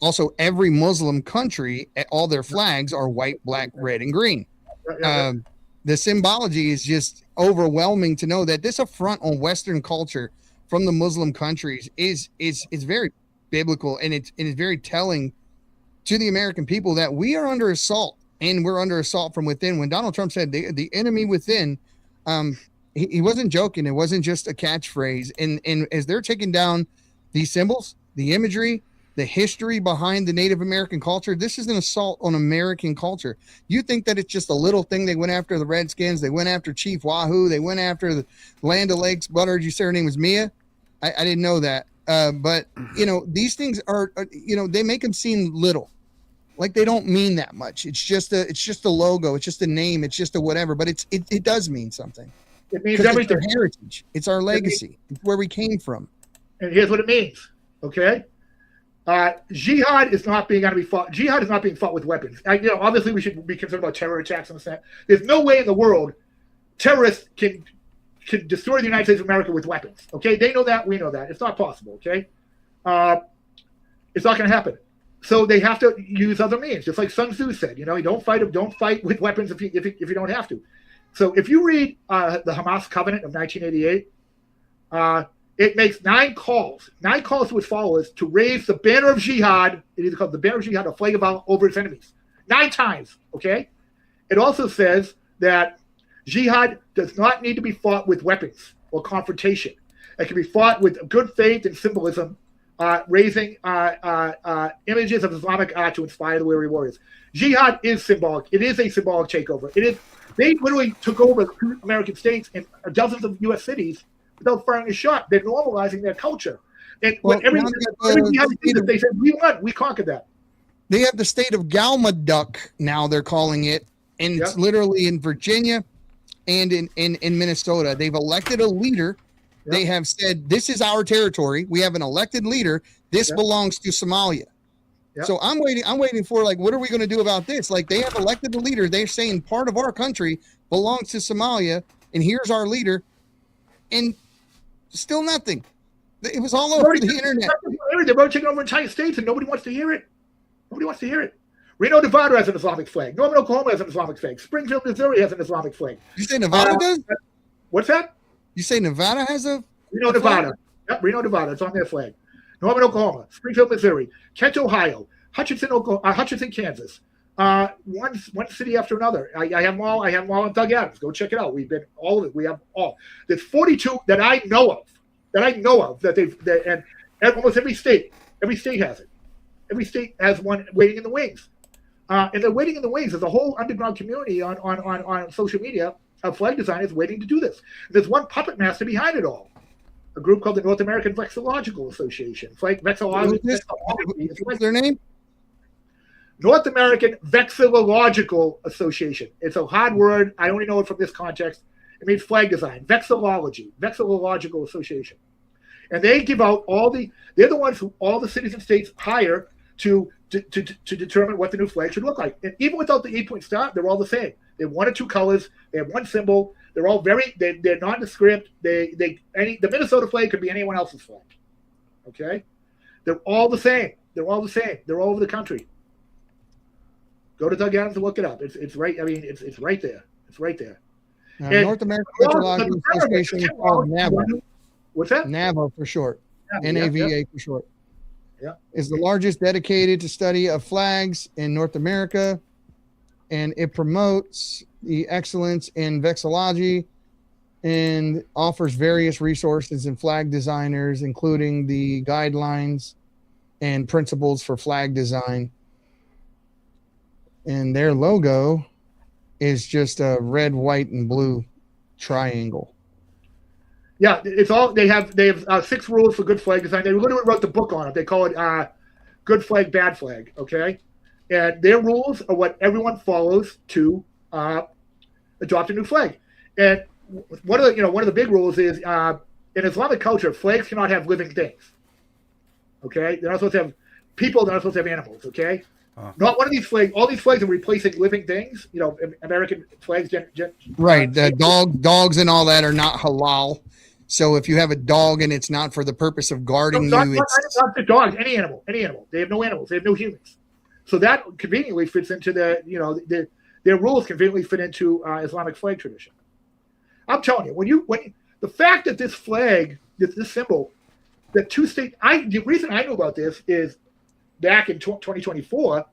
Also, every Muslim country, all their flags are white, black, red, and green. The symbology is just overwhelming to know that this affront on Western culture from the Muslim countries is very biblical, and it's very telling to the American people that we are under assault, and we're under assault from within. When Donald Trump said the enemy within, he wasn't joking. It wasn't just a catchphrase. And as they're taking down these symbols, the imagery, the history behind the Native American culture, this is an assault on American culture. You think that it's just a little thing. They went after the Redskins. They went after Chief Wahoo. They went after the Land of Lakes Butter. Did you say her name was Mia? I didn't know that. But, these things are, they make them seem little. Like they don't mean that much. It's just a logo. It's just a name. It's just a whatever. But it does mean something. It means everything. It's our heritage. It's our legacy. It's where we came from. And here's what it means. Okay. Jihad is not being fought. Jihad is not being fought with weapons. Obviously we should be concerned about terror attacks and that. There's no way in the world terrorists can destroy the United States of America with weapons. Okay. They know that. We know that. It's not possible. Okay. It's not going to happen. So they have to use other means, just like Sun Tzu said. Don't fight with weapons if you don't have to. So if you read the Hamas Covenant of 1988, it makes 9 calls to its followers to raise the banner of jihad. It is called the banner of jihad, a flag of Allah over its enemies. 9 times. Okay. It also says that jihad does not need to be fought with weapons or confrontation. It can be fought with good faith and symbolism. Raising images of Islamic art to inspire the weary warriors. Jihad is symbolic. It is a symbolic takeover. They literally took over American states and dozens of U.S. cities without firing a shot. They're normalizing their culture. And every jihad they said, we won. We conquered that. They have the state of Galmaduck now, they're calling it. And it's literally in Virginia and in Minnesota. They've elected a leader. They have said, this is our territory. We have an elected leader. This belongs to Somalia. So I'm waiting for, what are we going to do about this? They have elected a leader. They're saying part of our country belongs to Somalia, and here's our leader. And still nothing. It was all over the internet. They're about to take over entire states, and nobody wants to hear it. Reno, Nevada has an Islamic flag. Norman, Oklahoma has an Islamic flag. Springfield, Missouri has an Islamic flag. You say Nevada does? What's that? You say Nevada has a Reno, Nevada. Yep, Reno, Nevada. It's on their flag. Norman, Oklahoma. Springfield, Missouri. Kent, Ohio. Hutchinson, Kansas. One city after another. I have them all. I have them all on Doug Adams. Go check it out. We've been all of it. We have all. There's 42 that I know of. And almost every state has it. Every state has one waiting in the wings. And they're waiting in the wings. There's a whole underground community on social media of flag designers waiting to do this. And there's one puppet master behind it all. A group called the North American Vexillological Association. What's their name? North American Vexillological Association. It's a hard word. I only know it from this context. It means flag design. Vexillological Association. And they give out they're the ones who all the cities and states hire to determine what the new flag should look like. And even without the 8-point star, they're all the same. They have 1 or 2 colors. They have one symbol. They're all they're nondescript. The Minnesota flag could be anyone else's flag. Okay? They're all the same. They're all over the country. Go to Doug Adams and look it up. It's right. I mean, it's right there. It's right there. North American Vexillological Association is called NAVA. What's that? NAVA for short. NAVA for short. Yeah. Is the largest dedicated to study of flags in North America. And it promotes the excellence in vexillology and offers various resources and flag designers, including the guidelines and principles for flag design. And their logo is just a red, white, and blue triangle. Yeah, it's all they have 6 rules for good flag design. They literally wrote the book on it. They call it good flag, bad flag. Okay, and their rules are what everyone follows to adopt a new flag. And one of the big rules is in Islamic culture, flags cannot have living things. Okay, they're not supposed to have people. They're not supposed to have animals. Okay, not one of these flags. All these flags are replacing living things. American flags. Right, the dogs and all that are not halal. So if you have a dog and it's not for the purpose of guarding not the dogs, any animal. They have no animals. They have no humans. So that conveniently fits into their rules conveniently fit into Islamic flag tradition. I'm telling you, when the fact that this flag, this symbol, that the reason I know about this is back in 2024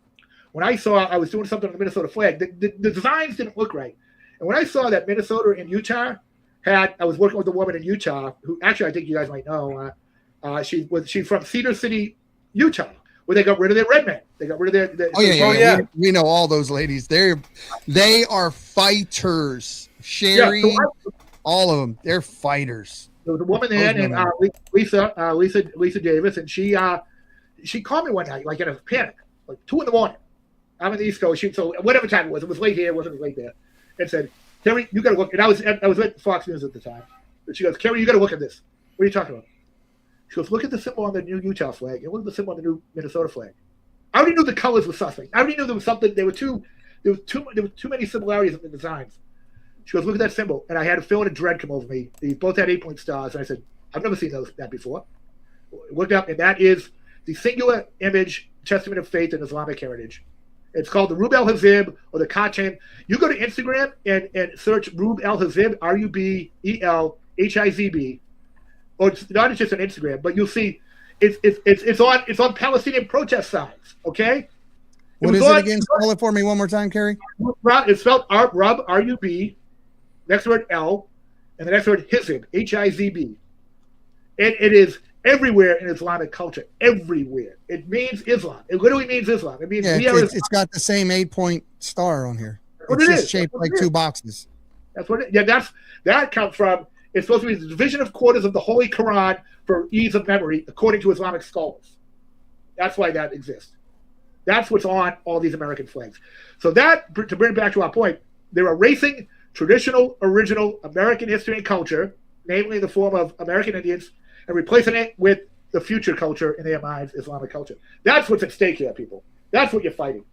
when I was doing something on the Minnesota flag. The designs didn't look right, and when I saw that Minnesota and Utah I was working with a woman in Utah who actually I think you guys might know. She's from Cedar City, Utah, where they got rid of their red men. They got rid of their yeah. We know all those ladies. They are fighters. Sherry, all of them. They're fighters. There was a woman there named Lisa Davis, and she called me one night like in a panic, like 2 a.m. I'm in the East Coast. So whatever time it was late here, it wasn't late there, and said, Kerry, you got to look. And I was at Fox News at the time. And she goes, Kerry, you got to look at this. What are you talking about? She goes, look at the symbol on the new Utah flag and look at the symbol on the new Minnesota flag. I already knew the colors were suspect. I already knew there was something. There were too many similarities in the designs. She goes, look at that symbol, and I had a feeling of dread come over me. They both had 8-point stars, and I said, I've never seen that before. Looked up, and that is the singular image testament of faith in Islamic heritage. It's called the Rub el-Hazib or the Khatam. You go to Instagram and search Rub el-Hazib, RUBELHIZB, or it's not just on Instagram, but you'll see it's on Palestinian protest signs. Okay. What is it again? Spell it for me one more time, Kerry. It's spelled Rub R-U-B, next word L, and the next word Hizb, H-I-Z-B. And it is everywhere in Islamic culture, everywhere. It means Islam. It literally means Islam. It means it's got the same 8-point star on here. It's just shaped like 2 boxes. That's what that comes from. It's supposed to be the division of quarters of the Holy Quran for ease of memory, according to Islamic scholars. That's why that exists. That's what's on all these American flags. So that, to bring it back to our point, they're erasing traditional, original American history and culture, namely in the form of American Indians, and replacing it with the future culture in their minds, Islamic culture. That's what's at stake here, people. That's what you're fighting.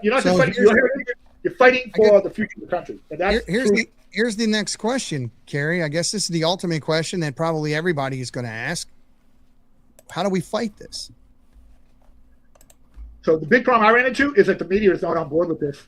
You're not just fighting your heritage, you're fighting for the future of the country. And that's here's the next question, Kerry. I guess this is the ultimate question that probably everybody is going to ask. How do we fight this? So the big problem I ran into is that the media is not on board with this.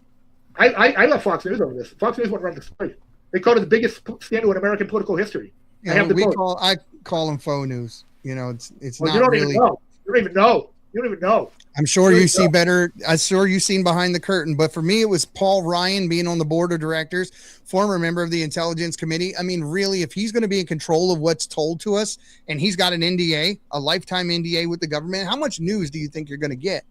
I left Fox News over this. Fox News won't run the story. They called it the biggest scandal in American political history. I call them faux news. It's not you don't really. Even know. You don't even know. I'm sure you see better. I'm sure you've seen behind the curtain. But for me, it was Paul Ryan being on the board of directors, former member of the Intelligence Committee. I mean, really, if he's going to be in control of what's told to us, and he's got an NDA, a lifetime NDA with the government, how much news do you think you're going to get?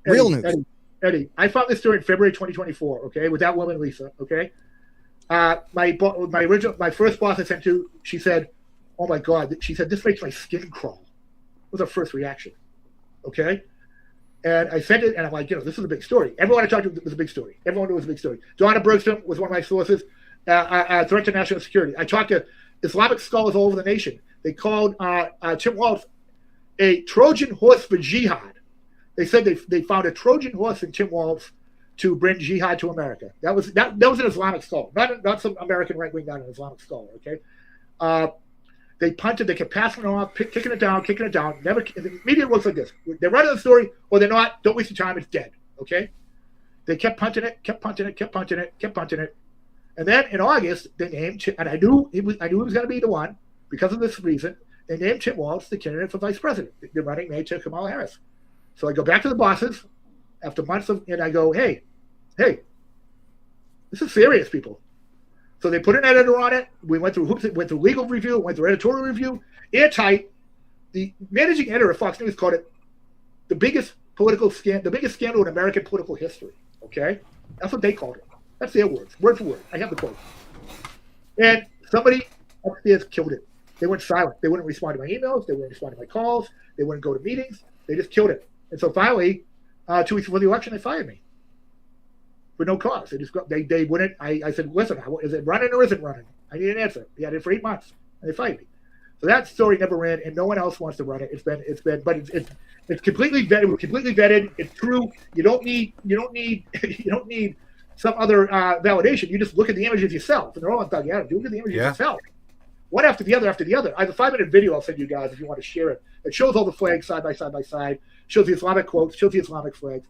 Real news. Eddie, I found this story in February 2024. Okay, with that woman Lisa. Okay, my first boss I sent to, she said, "Oh my God," she said, "this makes my skin crawl." Was her first reaction. Okay. And I sent it, and I'm like, this is a big story. Everyone I talked to was a big story. Everyone knew it was a big story. Donna Bergstrom was one of my sources. Threat to national security. I talked to Islamic scholars all over the nation. They called Tim Walz a Trojan horse for jihad. They said they found a Trojan horse in Tim Walz to bring jihad to America. That was an Islamic scholar, not some American right wing guy, an Islamic scholar. Okay. They punted. They kept passing it off, kicking it down. Never. The media works like this. They're running the story, or they're not. Don't waste your time. It's dead. Okay. They kept punting it. And then in August, they named, and I knew he was going to be the one because of this reason. They named Tim Walz the candidate for vice president. They're running mate to Kamala Harris. So I go back to the bosses after months and I go, hey, This is serious, people. So they put an editor on it. We went through hoops, went through legal review, went through editorial review. Airtight. The managing editor of Fox News called it the biggest scandal in American political history. Okay, that's what they called it. That's their words, word for word. I have the quote. And somebody upstairs killed it. They went silent. They wouldn't respond to my emails. They wouldn't respond to my calls. They wouldn't go to meetings. They just killed it. And so finally, 2 weeks before the election, they fired me for no cause. They wouldn't. I said, listen, is it running or isn't running? I need an answer. They had it for 8 months, and they fired me. So that story never ran, and no one else wants to run it. It's completely vetted. We're completely vetted. It's true. You don't need some other validation. You just look at the images yourself, and they're all on Doug Adams. You look at the images yourself, one after the other after the other. I have a 5-minute video I'll send you guys if you want to share it. It shows all the flags side by side by side. Shows the Islamic quotes. Shows the Islamic flags,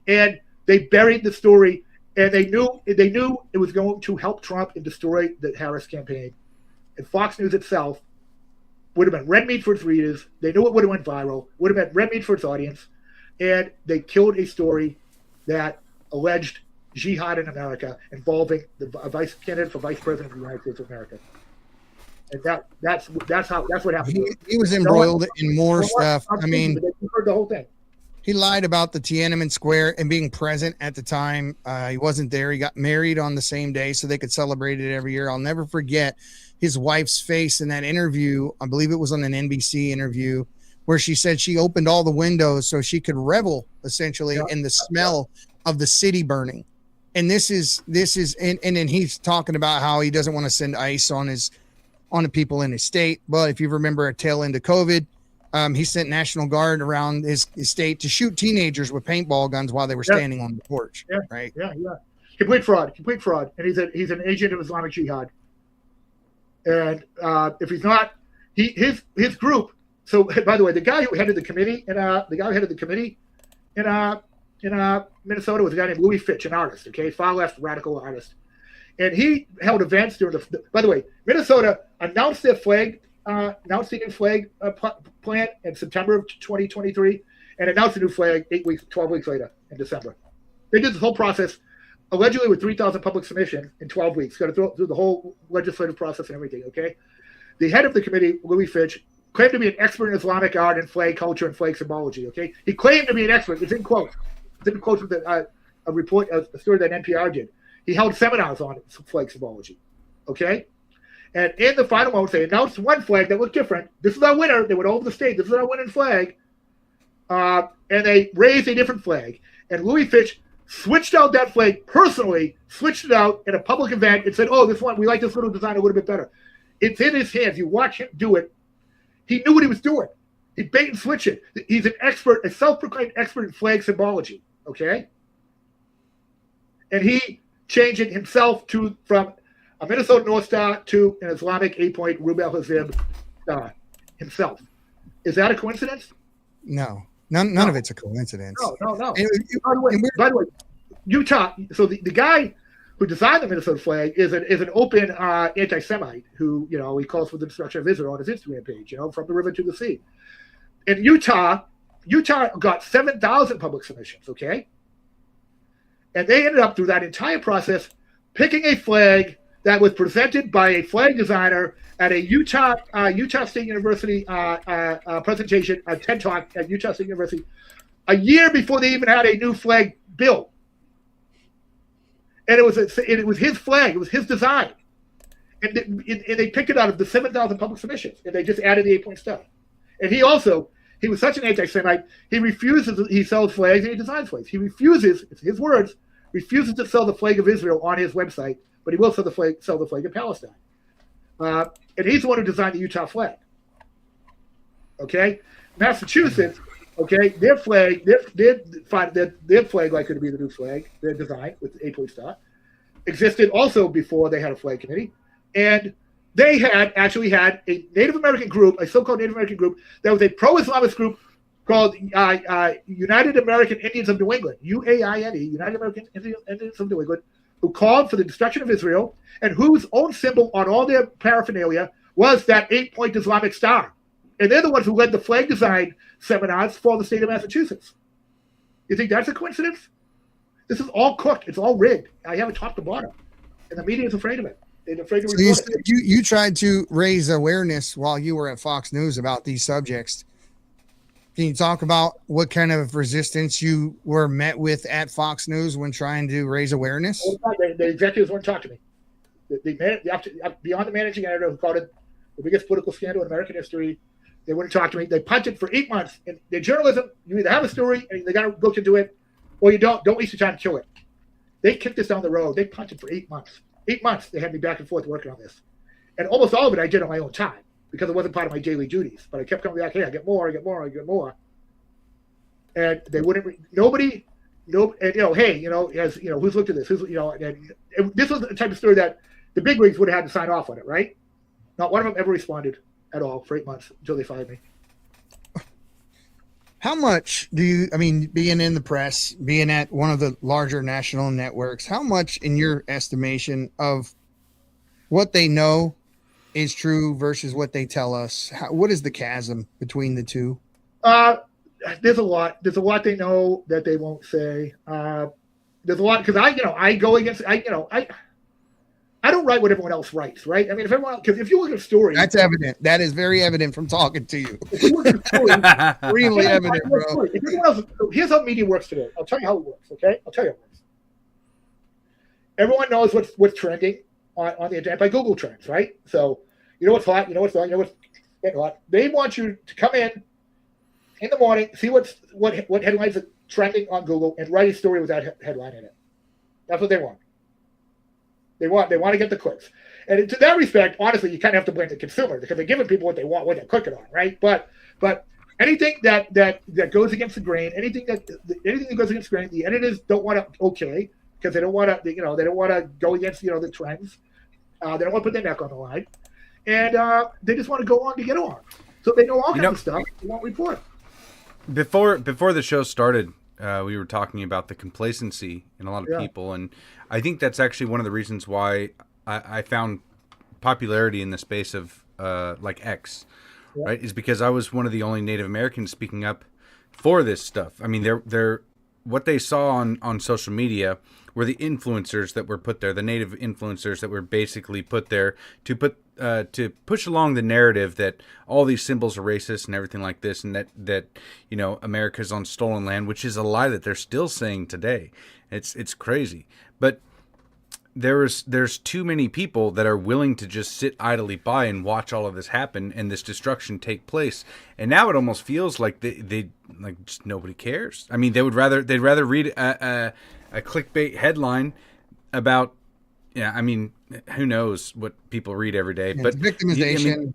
and they buried the story. And they knew it was going to help Trump and destroy the Harris campaign. And Fox News itself would have been red meat for its readers. They knew it would have went viral. Would have been red meat for its audience. And they killed a story that alleged jihad in America involving the vice candidate for vice president of the United States of America. And that's what happened. He was embroiled in more stuff. I mean, you heard the whole thing. He lied about the Tiananmen Square and being present at the time. He wasn't there. He got married on the same day so they could celebrate it every year. I'll never forget his wife's face in that interview. I believe it was on an NBC interview where she said she opened all the windows so she could revel essentially in the smell of the city burning. And this is, and then he's talking about how he doesn't want to send ICE on the people in his state. But if you remember a tail end of COVID, he sent National Guard around his state to shoot teenagers with paintball guns while they were standing on the porch. Yeah, right. Yeah. Complete fraud. And he's an agent of Islamic Jihad. And if he's not, his group. So by the way, the guy who headed the committee in Minnesota was a guy named Louis Fitch, an artist. Okay, far left radical artist, and he held events during the. By the way, Minnesota announced their flag. Announced the new flag plan in September of 2023 and announced the new flag 12 weeks later in December. They did this whole process allegedly with 3,000 public submissions in 12 weeks. Got to go through the whole legislative process and everything, okay? The head of the committee, Louis Fitch, claimed to be an expert in Islamic art and flag culture and flag symbology, okay? He claimed to be an expert. It's in quotes. It's in quotes with a story that NPR did. He held seminars on flag symbology, okay? And in the final moment, they announced one flag that looked different. This is our winner. They went over the state. This is our winning flag. And they raised a different flag. And Louis Fitch switched out that flag personally, switched it out at a public event and said, oh, this one, we like this little design a little bit better. It's in his hands. You watch him do it. He knew what he was doing. He bait and switch it. He's an expert, a self-proclaimed expert in flag symbology, okay? And he changed it himself from a Minnesota North Star to an Islamic 8-point Rub al-Hazib star himself. Is that a coincidence? No. None of it's a coincidence. No. By the way, Utah. So the guy who designed the Minnesota flag is an open anti-Semite who, he calls for the destruction of Israel on his Instagram page, from the river to the sea. In Utah got 7,000 public submissions, okay? And they ended up through that entire process picking a flag that was presented by a flag designer at a Utah State University presentation, a TED Talk at Utah State University, a year before they even had a new flag built. And it was his flag. It was his design. And they picked it out of the 7,000 public submissions, and they just added the 8-point star. And he was such an anti-Semite, he sells flags and he designs flags. He refuses, it's his words, refuses to sell the flag of Israel on his website, but he will sell the flag of Palestine. And he's the one who designed the Utah flag. Okay? Massachusetts, okay, their flag, their flag likely to be the new flag, their design with the 8-point star, existed also before they had a flag committee. And they had a Native American group, a so-called Native American group, that was a pro-Islamist group called United American Indians of New England, UAINE, United American Indians of New England, who called for the destruction of Israel, and whose own symbol on all their paraphernalia was that 8-point Islamic star. And they're the ones who led the flag design seminars for the state of Massachusetts. You think that's a coincidence? This is all cooked. It's all rigged. I have it top to bottom. and the media is afraid of it. They're afraid to So report it. you tried to raise awareness while you were at Fox News about these subjects. Can you talk about what kind of resistance you were met with at Fox News when trying to raise awareness? The executives wouldn't talk to me. Beyond the managing editor who called it the biggest political scandal in American history, they wouldn't talk to me. They punted for 8 months. In the journalism, you either have a story and they got to look into it, or you don't. Don't waste your time, kill it. They kicked us down the road. They punted for 8 months. 8 months they had me back and forth working on this. And almost all of it I did on my own time because it wasn't part of my daily duties. But I kept coming back, hey, I get more. And they wouldn't, nobody, and hey, who's looked at this? And this was the type of story that the big wigs would have had to sign off on it, right? Not one of them ever responded at all for 8 months until they fired me. How much being in the press, being at one of the larger national networks, how much in your estimation of what they know is true versus what they tell us? What is the chasm between the two? There's a lot. There's a lot they know that they won't say. There's a lot because I go against. I don't write what everyone else writes, right? I mean, if you look at a story, that's evident. That is very evident from talking to you. If you look at a story, extremely evident, bro. Here's how media works today. I'll tell you how it works. Okay, I'll tell you how it works. Everyone knows what's trending on the internet by Google Trends, right? So you know what's hot, you know what's getting hot. They want you to come in the morning, see what headlines are trending on Google, and write a story with that headline in it. That's what they want. They want to get the clicks. And to that respect, honestly, you kind of have to blame the consumer because they're giving people what they want, what they're clicking on, right? But anything that goes against the grain, anything that goes against the grain, the editors don't want to because they don't want to, they don't want to go against the trends. They don't want to put their neck on the line, and they just want to go on to get on. So they know all kinds of stuff. They won't report. Before the show started, we were talking about the complacency in a lot of people, and I think that's actually one of the reasons why I found popularity in the space of like X, right? Is because I was one of the only Native Americans speaking up for this stuff. I mean, they're what they saw on social media were the influencers that were put there, the Native influencers that were basically put there to push along the narrative that all these symbols are racist and everything like this, and that America's on stolen land, which is a lie that they're still saying today. It's crazy, but there's too many people that are willing to just sit idly by and watch all of this happen and this destruction take place. And now it almost feels like they like just nobody cares. I mean, they'd rather read a clickbait headline about, I mean, who knows what people read every day, but victimization.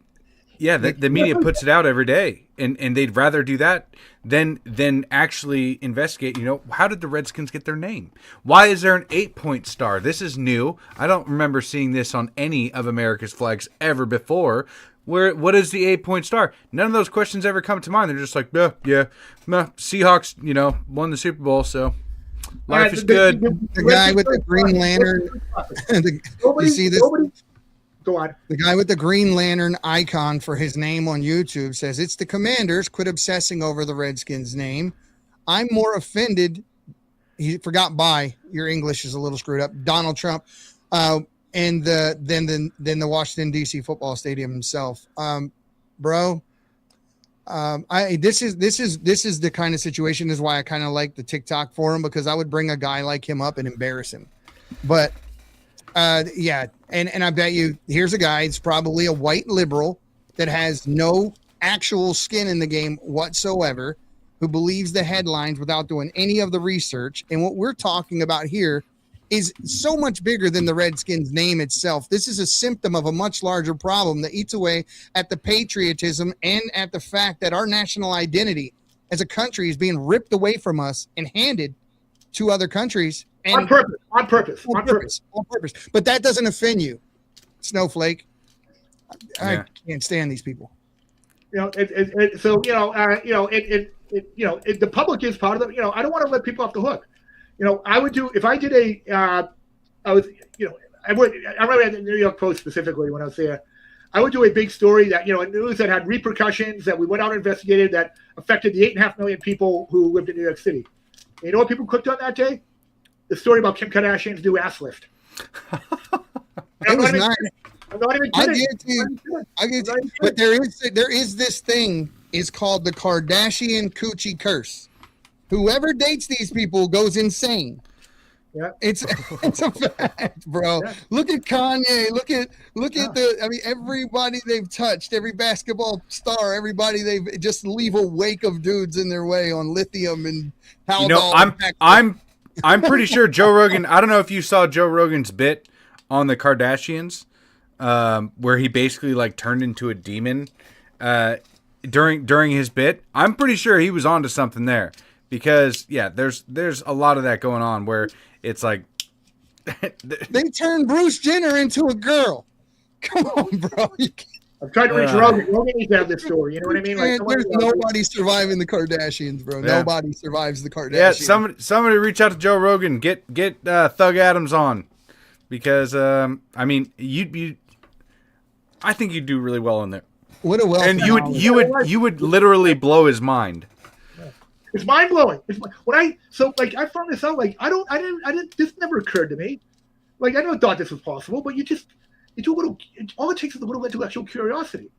The media puts it out every day, and they'd rather do that than actually investigate. How did the Redskins get their name? Why is there an 8-point star? This is new. I don't remember seeing this on any of America's flags ever before. What is the 8-point star? None of those questions ever come to mind. They're just like, Seahawks, won the Super Bowl, so life is good. The guy with the Green Lantern. You see this? Go on. The guy with the Green Lantern icon for his name on YouTube says, "It's the Commanders. Quit obsessing over the Redskins name. I'm more offended." He forgot by. Your English is a little screwed up. Donald Trump, and than the Washington D.C. football stadium himself, bro. This is the kind of situation. This is why I kind of like the TikTok forum, because I would bring a guy like him up and embarrass him, but. And I bet you here's a guy, it's probably a white liberal that has no actual skin in the game whatsoever, who believes the headlines without doing any of the research. And what we're talking about here is so much bigger than the Redskins name itself. This is a symptom of a much larger problem that eats away at the patriotism and at the fact that our national identity as a country is being ripped away from us and handed to other countries. And on purpose. But that doesn't offend you, Snowflake. I can't stand these people. The public is part of the. I don't want to let people off the hook. I would do if I did I remember at the New York Post specifically when I was there. I would do a big story that a news that had repercussions that we went out and investigated that affected the 8.5 million people who lived in New York City. And you know what people clicked on that day? The story about Kim Kardashian's new ass lift. It was nice. I'm not even I kidding. get you. But there is this thing. It's called the Kardashian coochie curse. Whoever dates these people goes insane. Yeah, it's a fact, bro. Yeah. Look at Kanye. Look at everybody they've touched, every basketball star, everybody they've just leave a wake of dudes in their way on lithium and how. You know, I'm pretty sure Joe Rogan. I don't know if you saw Joe Rogan's bit on the Kardashians, where he basically like turned into a demon during his bit. I'm pretty sure he was onto something there. Because there's a lot of that going on where it's like they turned Bruce Jenner into a girl. Come on, bro. I'm trying to reach Rogan. Rogan needs to have this story. You know what I mean? Like, there's nobody surviving the Kardashians, bro. Yeah. Nobody survives the Kardashians. Yeah, somebody reach out to Joe Rogan. Get Thug Adams on, because I mean I think you'd do really well in there. What a well, and you would literally blow his mind. It's mind blowing. I found this out. Like I didn't. This never occurred to me. Like I never thought this was possible. But you do a little. All it takes is a little intellectual curiosity.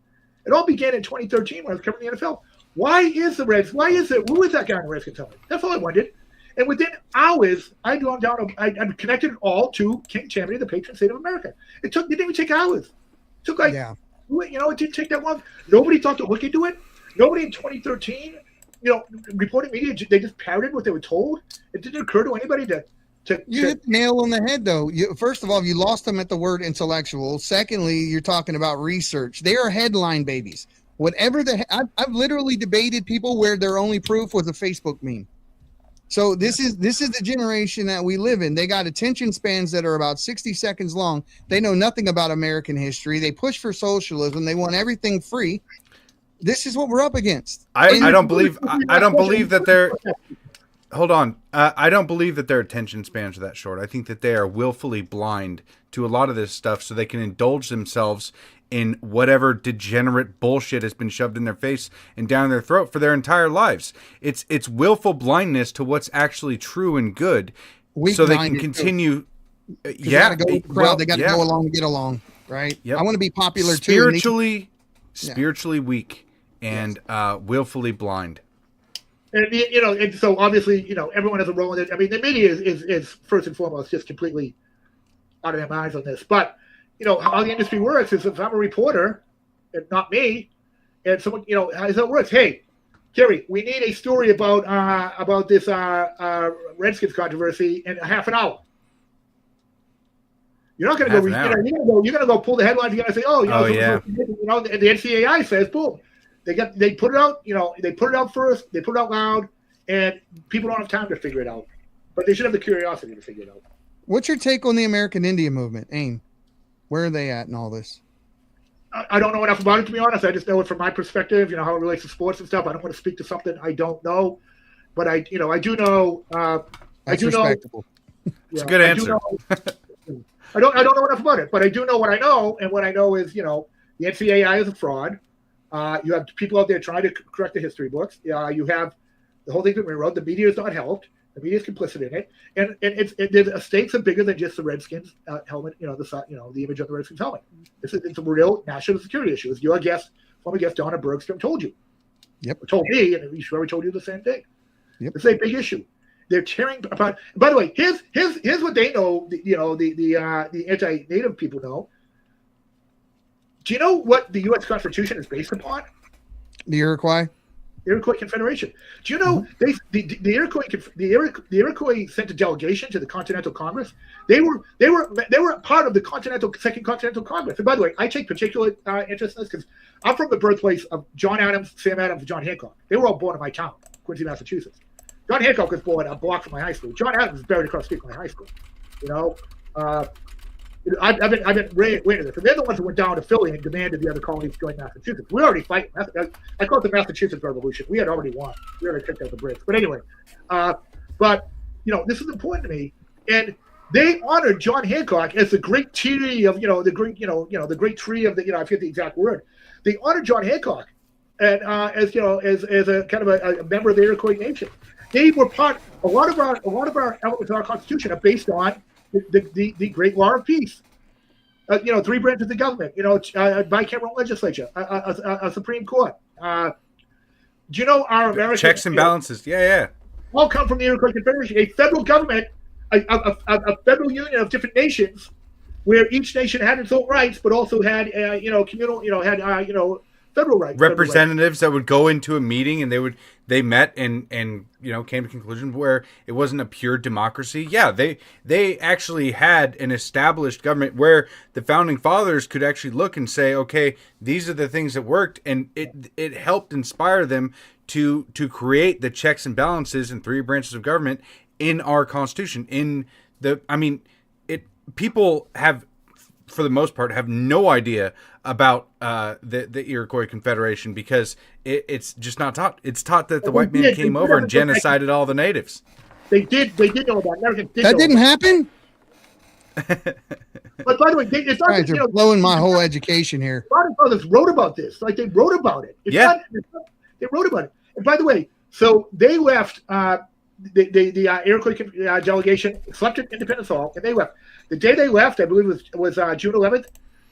It all began in 2013 when I was covering the NFL. Why is the Reds? Why is it? Who is that guy in the Redskins helmet? That's all I wanted. And within hours, I connected it all to King Tammany of the Patriots State of America. It didn't even take hours. It took it didn't take that long. Nobody thought to look into it. Nobody in 2013. Reporting media, they just parroted what they were told. It didn't occur to anybody to you hit the nail on the head, though. First of all, you lost them at the word intellectual. Secondly, you're talking about research. They are headline babies. Whatever I've literally debated people where their only proof was a Facebook meme. So this is the generation that we live in. They got attention spans that are about 60 seconds long. They know nothing about American history. They push for socialism. They want everything free. This is what we're up against. I don't believe that they're. Hold on. I don't believe that their attention spans are that short. I think that they are willfully blind to a lot of this stuff, so they can indulge themselves in whatever degenerate bullshit has been shoved in their face and down their throat for their entire lives. It's willful blindness to what's actually true and good, so they can continue. They got to go with the crowd. They got to go along to get along, right? Yep. I want to be popular too. Spiritually weak. And willfully blind. And so obviously, everyone has a role in it. I mean, the media is first and foremost just completely out of their minds on this. But how the industry works is, if I'm a reporter, and not me, and someone, how it works. Hey, Kerry, we need a story about this Redskins controversy in half an hour. You're not going to go. You're going to go pull the headlines. You're going to say, the NCAI says, boom. They put it out, they put it out first, they put it out loud, and people don't have time to figure it out. But they should have the curiosity to figure it out. What's your take on the American Indian movement, AIM? Where are they at in all this? I don't know enough about it, to be honest. I just know it from my perspective, how it relates to sports and stuff. I don't want to speak to something I don't know. But I do know. That's respectable. It's a good answer. I don't know enough about it, but I do know what I know, and what I know is, the NCAI is a fraud. You have people out there trying to correct the history books. You have the whole thing that we wrote. The media is not helped. The media is complicit in it, and the stakes are bigger than just the Redskins helmet. The image of the Redskins helmet. It's a real national security issue. As your former guest Donna Bergstrom told you. Yep. Or told me, and we sure told you the same thing. Yep. It's a big issue. They're tearing apart. By the way, here's what they know. The anti-native people know. Do you know what the U.S. Constitution is based upon? The Iroquois Confederation. Do you know the Iroquois sent a delegation to the Continental Congress? They were part of the Second Continental Congress. And by the way, I take particular interest in this because I'm from the birthplace of John Adams, Sam Adams, and John Hancock. They were all born in my town, Quincy, Massachusetts. John Hancock was born a block from my high school. John Adams was buried across the street from my high school. I've been waiting this. And they're the ones who went down to Philly and demanded the other colonies join Massachusetts. We're already fighting. I call it the Massachusetts Revolution. We had already won. We already kicked out the Brits. But anyway, this is important to me. And they honored John Hancock as the great tree of the great tree of I forget the exact word. They honored John Hancock, and as a kind of a member of the Iroquois Nation. They were part. A lot of our elements of our Constitution are based on the Great Law of Peace. three branches of government, bicameral legislature, a Supreme Court. Do you know our American checks and balances? Yeah. All come from the Iroquois Confederation, a federal government, a federal union of different nations, where each nation had its own rights, but also had communal, federal rights. Representatives that would go into a meeting and they met and came to a conclusion where it wasn't a pure democracy. Yeah, they actually had an established government where the founding fathers could actually look and say, okay, these are the things that worked, and it helped inspire them to create the checks and balances and three branches of government in our Constitution. People have, for the most part, have no idea about the Iroquois Confederation because it's just not taught. It's taught that the white man came over and genocided all the natives. They did know about Americans. That didn't happen. But by the way, it's not. Guys are blowing my whole education here. Founding fathers wrote about this. Like, they wrote about it. They wrote about it. And by the way, so they left. The Iroquois delegation slept at Independence Hall, and they left. The day they left, I believe was June 11th.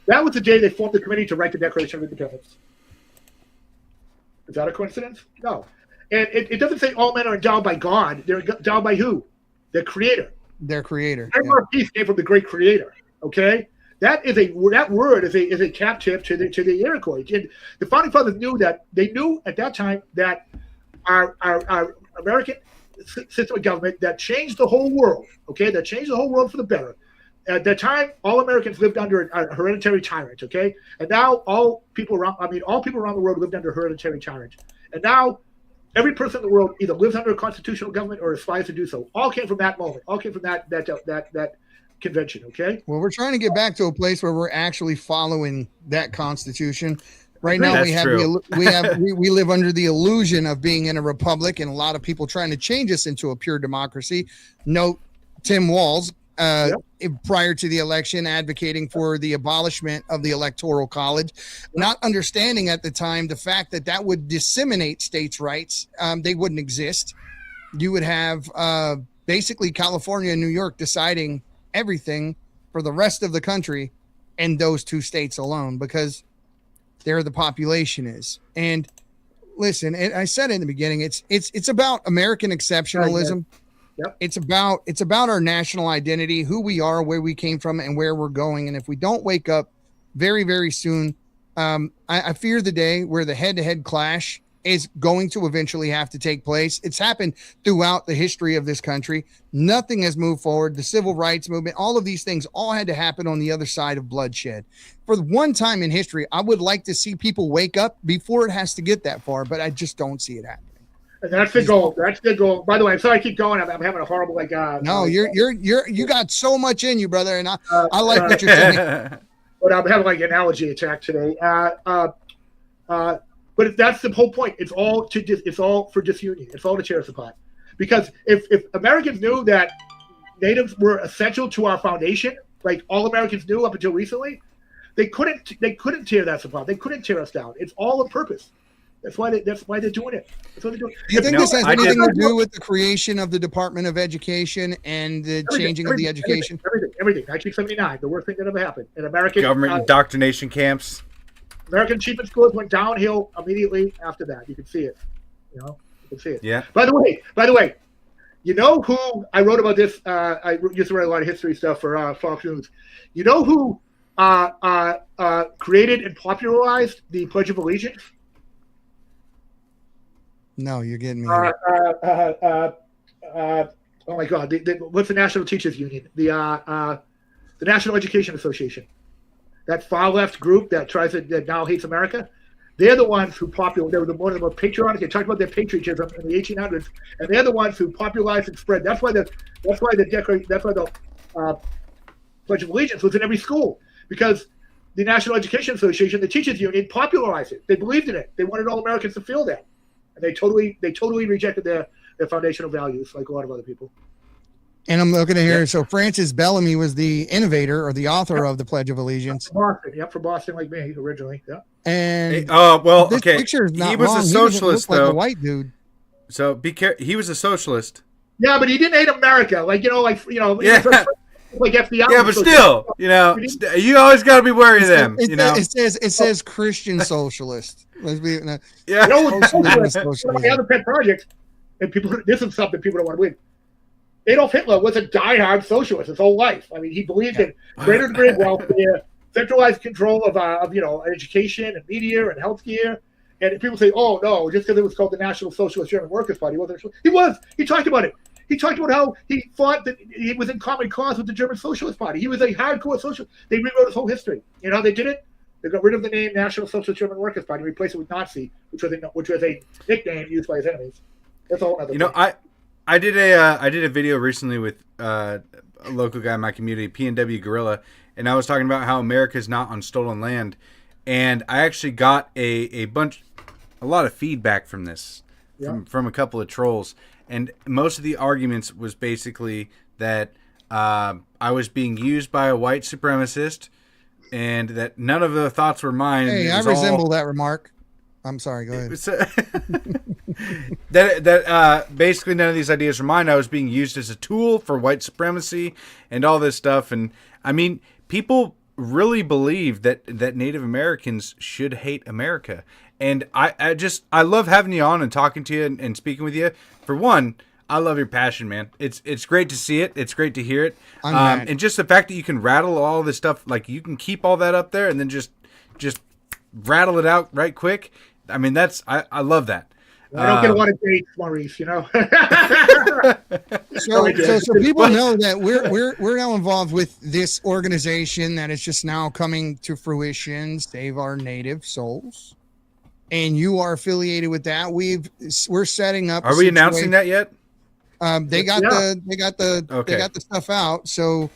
That was the day they formed the committee to write the Declaration of Independence. Is that a coincidence? No. And it doesn't say all men are endowed by God. They're endowed by who? Their Creator. Their Creator. Our peace came from the great Creator. Okay, that word is a cap tip to the Iroquois. And the founding fathers knew that. They knew at that time that our American system of government that changed the whole world. Okay, that changed the whole world for the better. At that time, all Americans lived under a hereditary tyrant. Okay, and now all people around the world lived under a hereditary tyrant. And now every person in the world either lives under a constitutional government or aspires to do so. All came from that moment. All came from that convention. Okay. Well, we're trying to get back to a place where we're actually following that Constitution. Right now, we live under the illusion of being in a republic, and a lot of people trying to change us into a pure democracy. Note Tim Walz, prior to the election, advocating for the abolishment of the Electoral College, not understanding at the time the fact that would disseminate states' rights. They wouldn't exist. You would have basically California and New York deciding everything for the rest of the country and those two states alone, because there the population is. And listen, I said in the beginning, it's about American exceptionalism. Yep. It's about our national identity, who we are, where we came from, and where we're going. And if we don't wake up very, very soon, I fear the day where the head-to-head clash is going to eventually have to take place. It's happened throughout the history of this country. Nothing has moved forward. The civil rights movement, all of these things all had to happen on the other side of bloodshed. For one time in history, I would like to see people wake up before it has to get that far, but I just don't see it happening. And that's the goal. That's the goal. By the way, I'm sorry I keep going. I'm having a horrible No, you got so much in you, brother, and I like what you're saying. But I'm having an allergy attack today. But that's the whole point. It's all for disunion. It's all to tear us apart. Because if Americans knew that natives were essential to our foundation, like all Americans knew up until recently, they couldn't tear us apart. They couldn't tear us down. It's all a purpose. That's why they're doing it. That's why they're doing it. Do you think this has anything to do with the creation of the Department of Education and the changing of the education? Everything. 1979, the worst thing that ever happened in American government indoctrination camps. American achievement scores went downhill immediately after that. You can see it. You can see it. Yeah. By the way, you know who I wrote about this? I used to write a lot of history stuff for Fox News. You know who created and popularized the Pledge of Allegiance? No, you're getting me. Oh my God! What's the National Teachers Union? The National Education Association. That far left group that now hates America. They're the ones who they were one of the most patriotic. They talked about their patriotism in the 1800s, and they're the ones who popularized and spread. That's why the Pledge of Allegiance was in every school, because the National Education Association, the Teachers Union, popularized it. They believed in it. They wanted all Americans to feel that, and they totally rejected their foundational values, like a lot of other people. And I'm looking at here. Yeah. So Francis Bellamy was the innovator or the author of the Pledge of Allegiance. Boston, from Boston, like me originally. Yeah. And this picture is not he was wrong. A socialist, he though. Like a white dude. So he was a socialist. Yeah, but he didn't hate America. like FBI. Yeah, but still, you always got to be wary of them. It says Christian socialist. Let's be yeah. The other pet project, and this is something people don't want to believe. Adolf Hitler was a diehard socialist his whole life. I mean, he believed in greater degree of welfare, centralized control of education and media and healthcare. And people say, "Oh no, just because it was called the National Socialist German Workers' Party, wasn't." He was. He talked about it. He talked about how he thought that he was in common cause with the German Socialist Party. He was a hardcore socialist. They rewrote his whole history. You know how they did it? They got rid of the name National Socialist German Workers' Party and replaced it with Nazi, which was a nickname used by his enemies. That's a whole other thing. I did a video recently with a local guy in my community, PNW Gorilla, and I was talking about how America is not on stolen land, and I actually got a lot of feedback from this from a couple of trolls, and most of the arguments was basically that I was being used by a white supremacist, and that none of the thoughts were mine. Hey, I resemble that remark. I'm sorry. Go ahead. That basically none of these ideas were mine. I was being used as a tool for white supremacy and all this stuff. And I mean, people really believe that Native Americans should hate America. And I love having you on and talking to you and speaking with you. For one, I love your passion, man. It's great to see it. It's great to hear it. And just the fact that you can rattle all this stuff, like you can keep all that up there and then just rattle it out right quick. I mean, I love that. I don't get a lot of dates, Maurice. So people know that we're now involved with this organization that is just now coming to fruition, Save Our Native Souls, and you are affiliated with that. We're setting up. Are we announcing that yet? They got the stuff out. So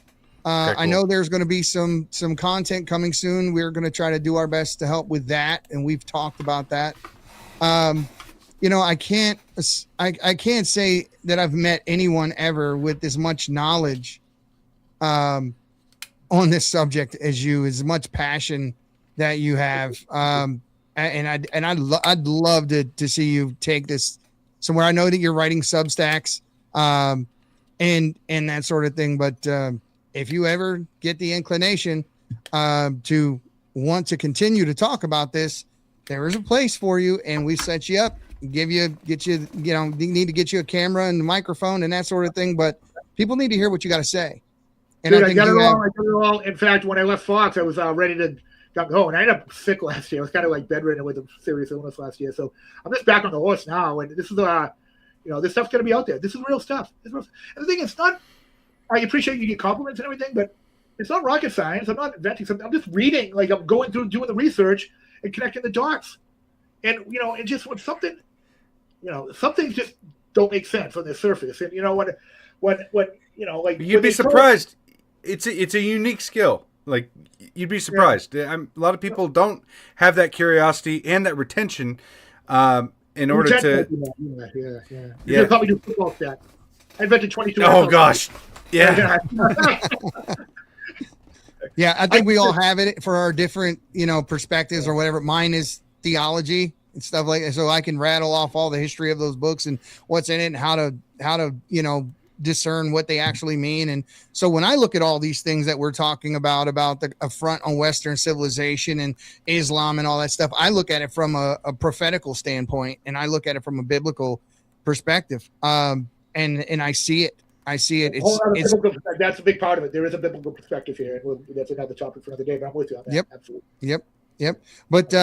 Okay, cool. I know there's going to be some content coming soon. We're going to try to do our best to help with that, and we've talked about that. I can't say that I've met anyone ever with as much knowledge on this subject as you, as much passion that you have. I'd love to see you take this somewhere. I know that you're writing Substacks and that sort of thing, but if you ever get the inclination to want to continue to talk about this, there is a place for you, and we set you up, get you, need to get you a camera and a microphone and that sort of thing. But people need to hear what you got to say. And Dude, I got it all. In fact, when I left Fox, I was ready to go, and I ended up sick last year. I was kind of like bedridden with a serious illness last year. So I'm just back on the horse now, and this is this stuff's gonna be out there. This is real stuff. And the thing is, not. I appreciate you get compliments and everything, but it's not rocket science. I'm not inventing something. I'm just reading, like I'm going through doing the research and connecting the dots. And and just when something, some things just don't make sense on the surface. And when like you'd be surprised. It's a unique skill. Like you'd be surprised. Yeah. A lot of people don't have that curiosity and that retention in order to. Yeah. You probably do football stats. I invented 22. Oh gosh. Yeah. Yeah, I think we all have it for our different, perspectives or whatever. Mine is theology and stuff like that. So I can rattle off all the history of those books and what's in it and how to discern what they actually mean. And so when I look at all these things that we're talking about the affront on Western civilization and Islam and all that stuff, I look at it from a prophetical standpoint, and I look at it from a biblical perspective. And I see it. That's a big part of it. There is a biblical perspective here, and that's another topic for another day. But I'm with you on that. Yep. Absolutely. Yep. But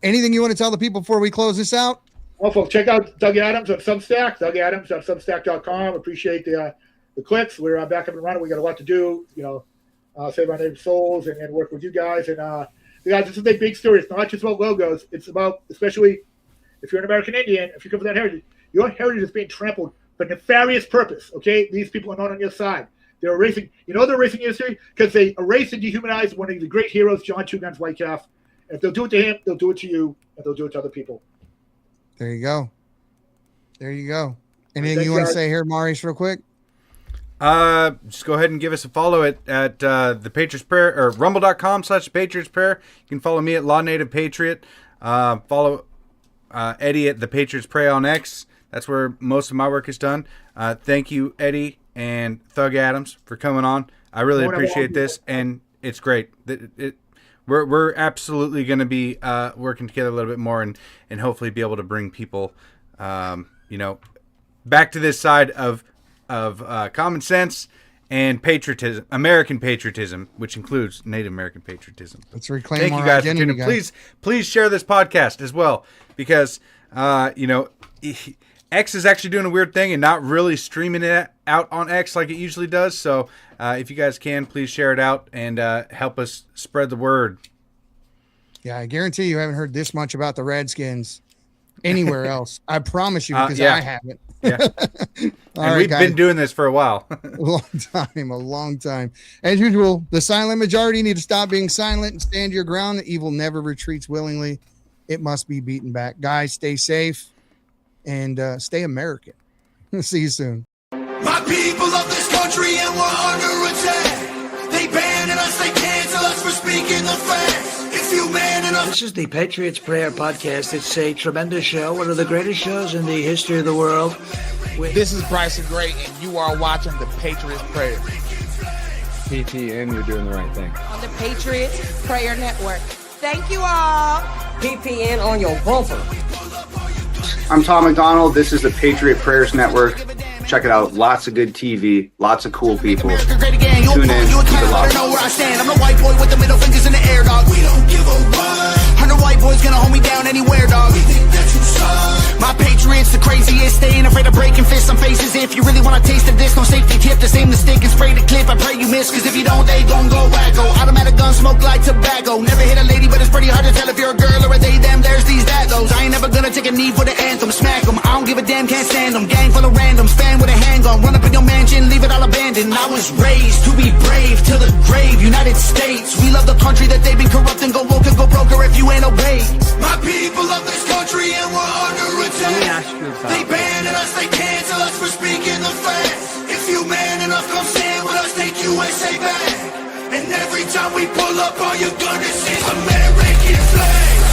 anything you want to tell the people before we close this out? Well, folks, check out Doug Adams on Substack. DougAdams.substack.com. Appreciate the clicks. We're back up and running. We got a lot to do. Save Our Native Souls and work with you guys. And guys, this is a big story. It's not just about logos. It's about, especially if you're an American Indian, if you come from that heritage, your heritage is being trampled for nefarious purpose. Okay, these people are not on your side. They're erasing. They're erasing history because they erased and dehumanized one of the great heroes, John Two Guns Whitecalf. And if they'll do it to him, they'll do it to you, and they'll do it to other people. There you go. Anything you want to say here, Maurice, real quick? Just go ahead and give us a follow at the Patriots Prayer or rumble.com/Patriots Prayer. You can follow me at Law Native Patriot. Follow Eddie at the Patriots Pray on X. That's where most of my work is done. Thank you, Eddie, and Thug Adams for coming on. I really appreciate this, and it's great. We're absolutely going to be working together a little bit more, and hopefully be able to bring people, back to this side of common sense and patriotism, American patriotism, which includes Native American patriotism. Let's reclaim Thank our you guys identity, for tuning in. Please share this podcast as well, because X is actually doing a weird thing and not really streaming it out on X like it usually does. So if you guys can, please share it out and help us spread the word. Yeah, I guarantee you haven't heard this much about the Redskins anywhere else. I promise you, because I haven't. Yeah. And we've been doing this for a while. A long time. As usual, the silent majority need to stop being silent and stand your ground. The evil never retreats willingly. It must be beaten back. Guys, stay safe and stay American. See you soon. My people of this country, and we're under attack. They banning us, they cancel us for speaking the facts. If you man enough. This is the Patriots Prayer Podcast. It's a tremendous show, one of the greatest shows in the history of the world. This is Bryson Gray, and you are watching the Patriots Prayer. PTN, you're doing the right thing. On the Patriots Prayer Network. Thank you all. PPN on your bumper. I'm Tom McDonald. This is the Patriot Prayers Network. Check it out. Lots of good TV. Lots of cool people. Tune in. Keep it locked. Know where I stand. I'm the white boy with the middle fingers in the air, dog. We don't give a what. 100 white boys gonna hold me down anywhere, dog. We think that you suck. My Patriots the craziest. They ain't afraid of breaking fists on faces. If you really wanna taste of this, no safety tip. The same mistake and spray the clip. I pray you miss, cause if you don't, they gon' go wacko. Automatic gun smoke like tobacco. Never hit a lady, but it's pretty hard to tell if you're a girl or a they, them. There's these, that, those. I ain't never gonna take a knee for the anthem. Smack them. I don't give a damn, can't stand them. Gang full of randoms. Fan with a handgun. Run up in your mansion, leave it all abandoned. I was raised to be brave till the grave. United States, we love the country that they've been corrupting. Go woke and go broker if you ain't obeyed. My people of this country, and we're under attack. They banning us, they cancel us for speaking the facts. If you man enough, come stand with us, take USA back. And every time we pull up, all you're gonna see is American flag.